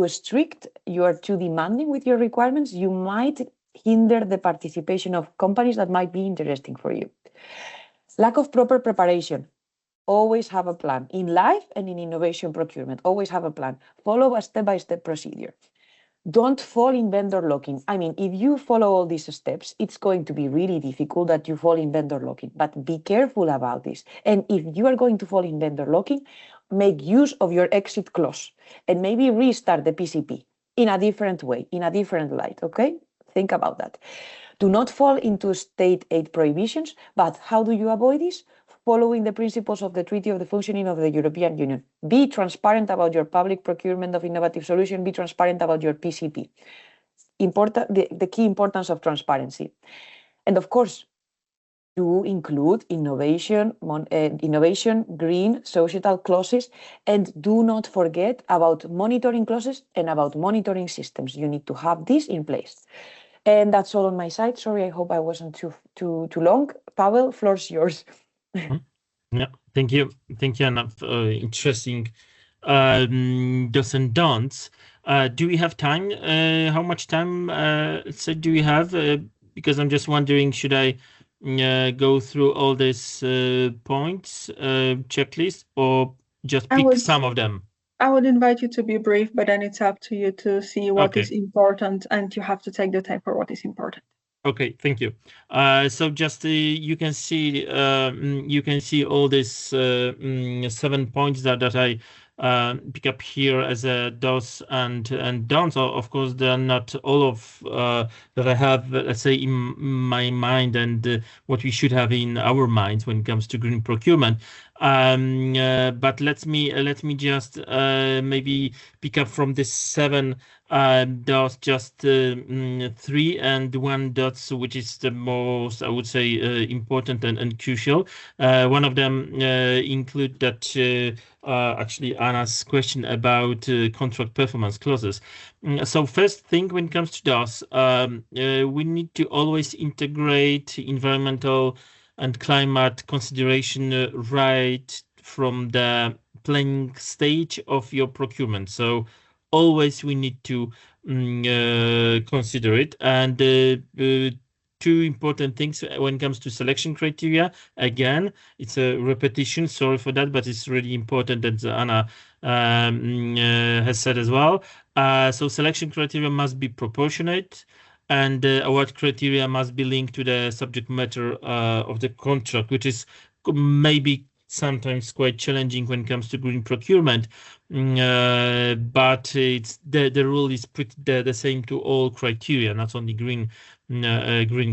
strict, you are too demanding with your requirements, you might hinder the participation of companies that might be interesting for you. Lack of proper preparation. Always have a plan. In life and in innovation procurement, always have a plan. Follow a step-by-step procedure. Don't fall in vendor locking. I mean, if you follow all these steps, it's going to be really difficult that you fall in vendor locking, but be careful about this. And if you are going to fall in vendor locking, make use of your exit clause and maybe restart the PCP in a different way, in a different light, okay? Think about that. Do not fall into state aid prohibitions, but how do you avoid this? Following the principles of the Treaty of the Functioning of the European Union. Be transparent about your public procurement of innovative solutions, be transparent about your PCP. The key importance of transparency. And of course, to include innovation, green, societal clauses, and do not forget about monitoring clauses and about monitoring systems. You need to have this in place. And that's all on my side. Sorry, I hope I wasn't too long. Pavel, floor's yours. Yeah, thank you, Anna. Interesting do's and don'ts. Do we have time? How much time do we have? Because I'm just wondering, should I go through all these points, checklist, or just pick some of them? I would invite you to be brief, but then it's up to you to see what is Okay. important, and you have to take the time for what is important. Okay, thank you. So just you can see all these 7 points that I pick up here as a do's and don'ts. Of course, they are not all of that I have, let's say, in my mind and what we should have in our minds when it comes to green procurement. But let me just maybe pick up from the 7 dots, just 3 and 1 dots, which is the most, I would say, important and crucial. One of them include that actually Anna's question about contract performance clauses. So first thing, when it comes to DOS, we need to always integrate environmental and climate consideration right from the planning stage of your procurement. So always we need to consider it. And 2 important things when it comes to selection criteria. Again, it's a repetition, sorry for that, but it's really important, as Anna has said as well. So selection criteria must be proportionate, and award criteria must be linked to the subject matter of the contract, which is maybe sometimes quite challenging when it comes to green procurement, but it's the rule is pretty the same to all criteria, not only green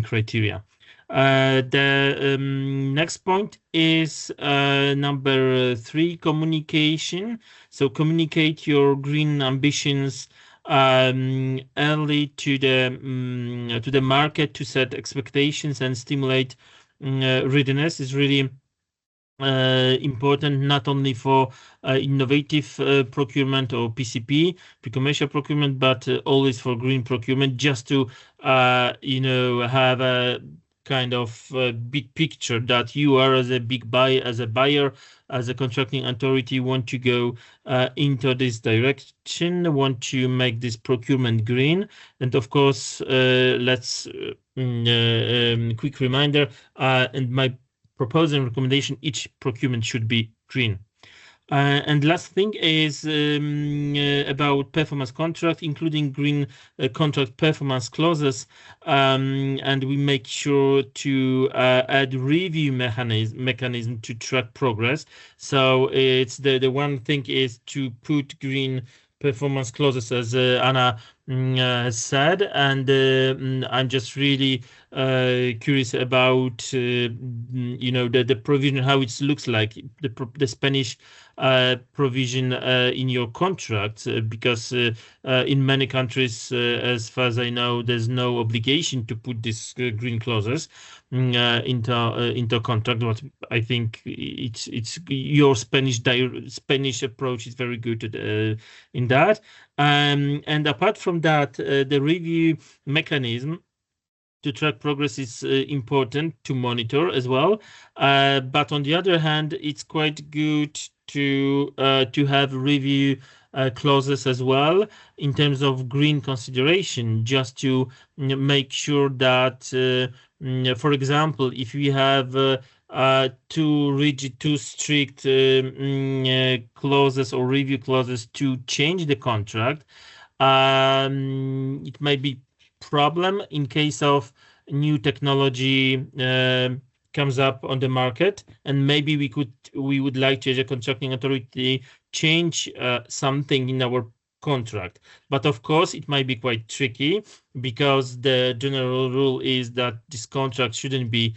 criteria. The next point is number 3, communication. So communicate your green ambitions early to the market to set expectations and stimulate readiness is really important, not only for innovative procurement or PCP, pre-commercial procurement, but always for green procurement, just to have a kind of big picture that you are, as a big buyer, as a buyer, as a contracting authority, want to go into this direction, want to make this procurement green. And of course, let's quick reminder, and my proposal and recommendation, each procurement should be green. And last thing is about performance contract, including green contract performance clauses, and we make sure to add review mechanism to track progress. So it's the one thing is to put green performance clauses, as Anna said, and I'm just really curious about the provision, how it looks like the Spanish provision in your contract, because in many countries, as far as I know, there's no obligation to put these green clauses into contract. But I think it's your Spanish approach is very good in that. And apart from that, the review mechanism to track progress is important to monitor as well. But on the other hand, it's quite good to have review clauses as well in terms of green consideration, just to make sure that, for example, if we have too rigid, too strict clauses or review clauses to change the contract, It might be problem in case of new technology comes up on the market, and maybe we would like to, as a contracting authority, change something in our contract. But of course, it might be quite tricky because the general rule is that this contract shouldn't be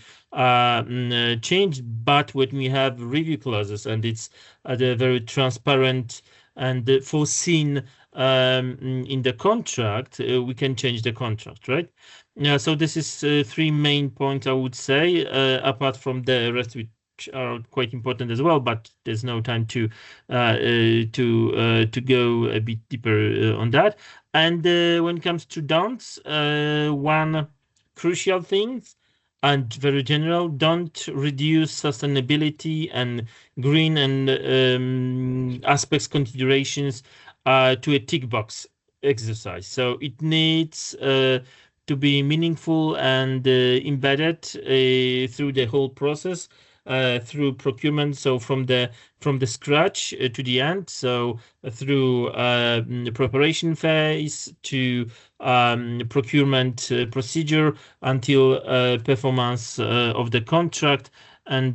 changed. But when we have review clauses and it's very transparent and foreseen in the contract, we can change the contract, right? So this is 3 main points I would say, apart from the rest, which are quite important as well, but there's no time to go a bit deeper on that. And when it comes to don'ts, one crucial thing and very general: don't reduce sustainability and green and aspects considerations to a tick box exercise. So it needs to be meaningful and embedded through the whole process, through procurement. So from the scratch to the end. So through the preparation phase to procurement procedure until performance of the contract, and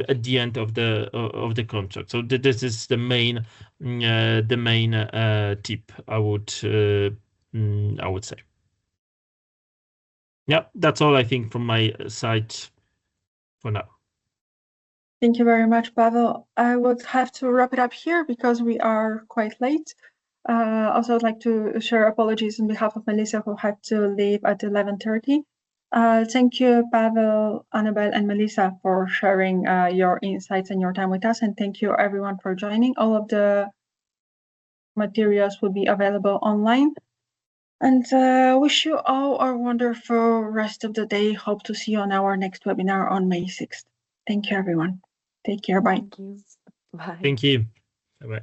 at the end of the contract. So this is the main tip I would say. Yeah, that's all I think from my side for now. Thank you very much, Pavel. I would have to wrap it up here because we are quite late. Also, I'd like to share apologies on behalf of Melissa, who had to leave at 11:30. Thank you, Pavel, Annabelle, and Melissa, for sharing your insights and your time with us. And thank you, everyone, for joining. All of the materials will be available online. And wish you all a wonderful rest of the day. Hope to see you on our next webinar on May 6th. Thank you, everyone. Take care. Bye. Thank you. Bye. Thank you. Bye-bye.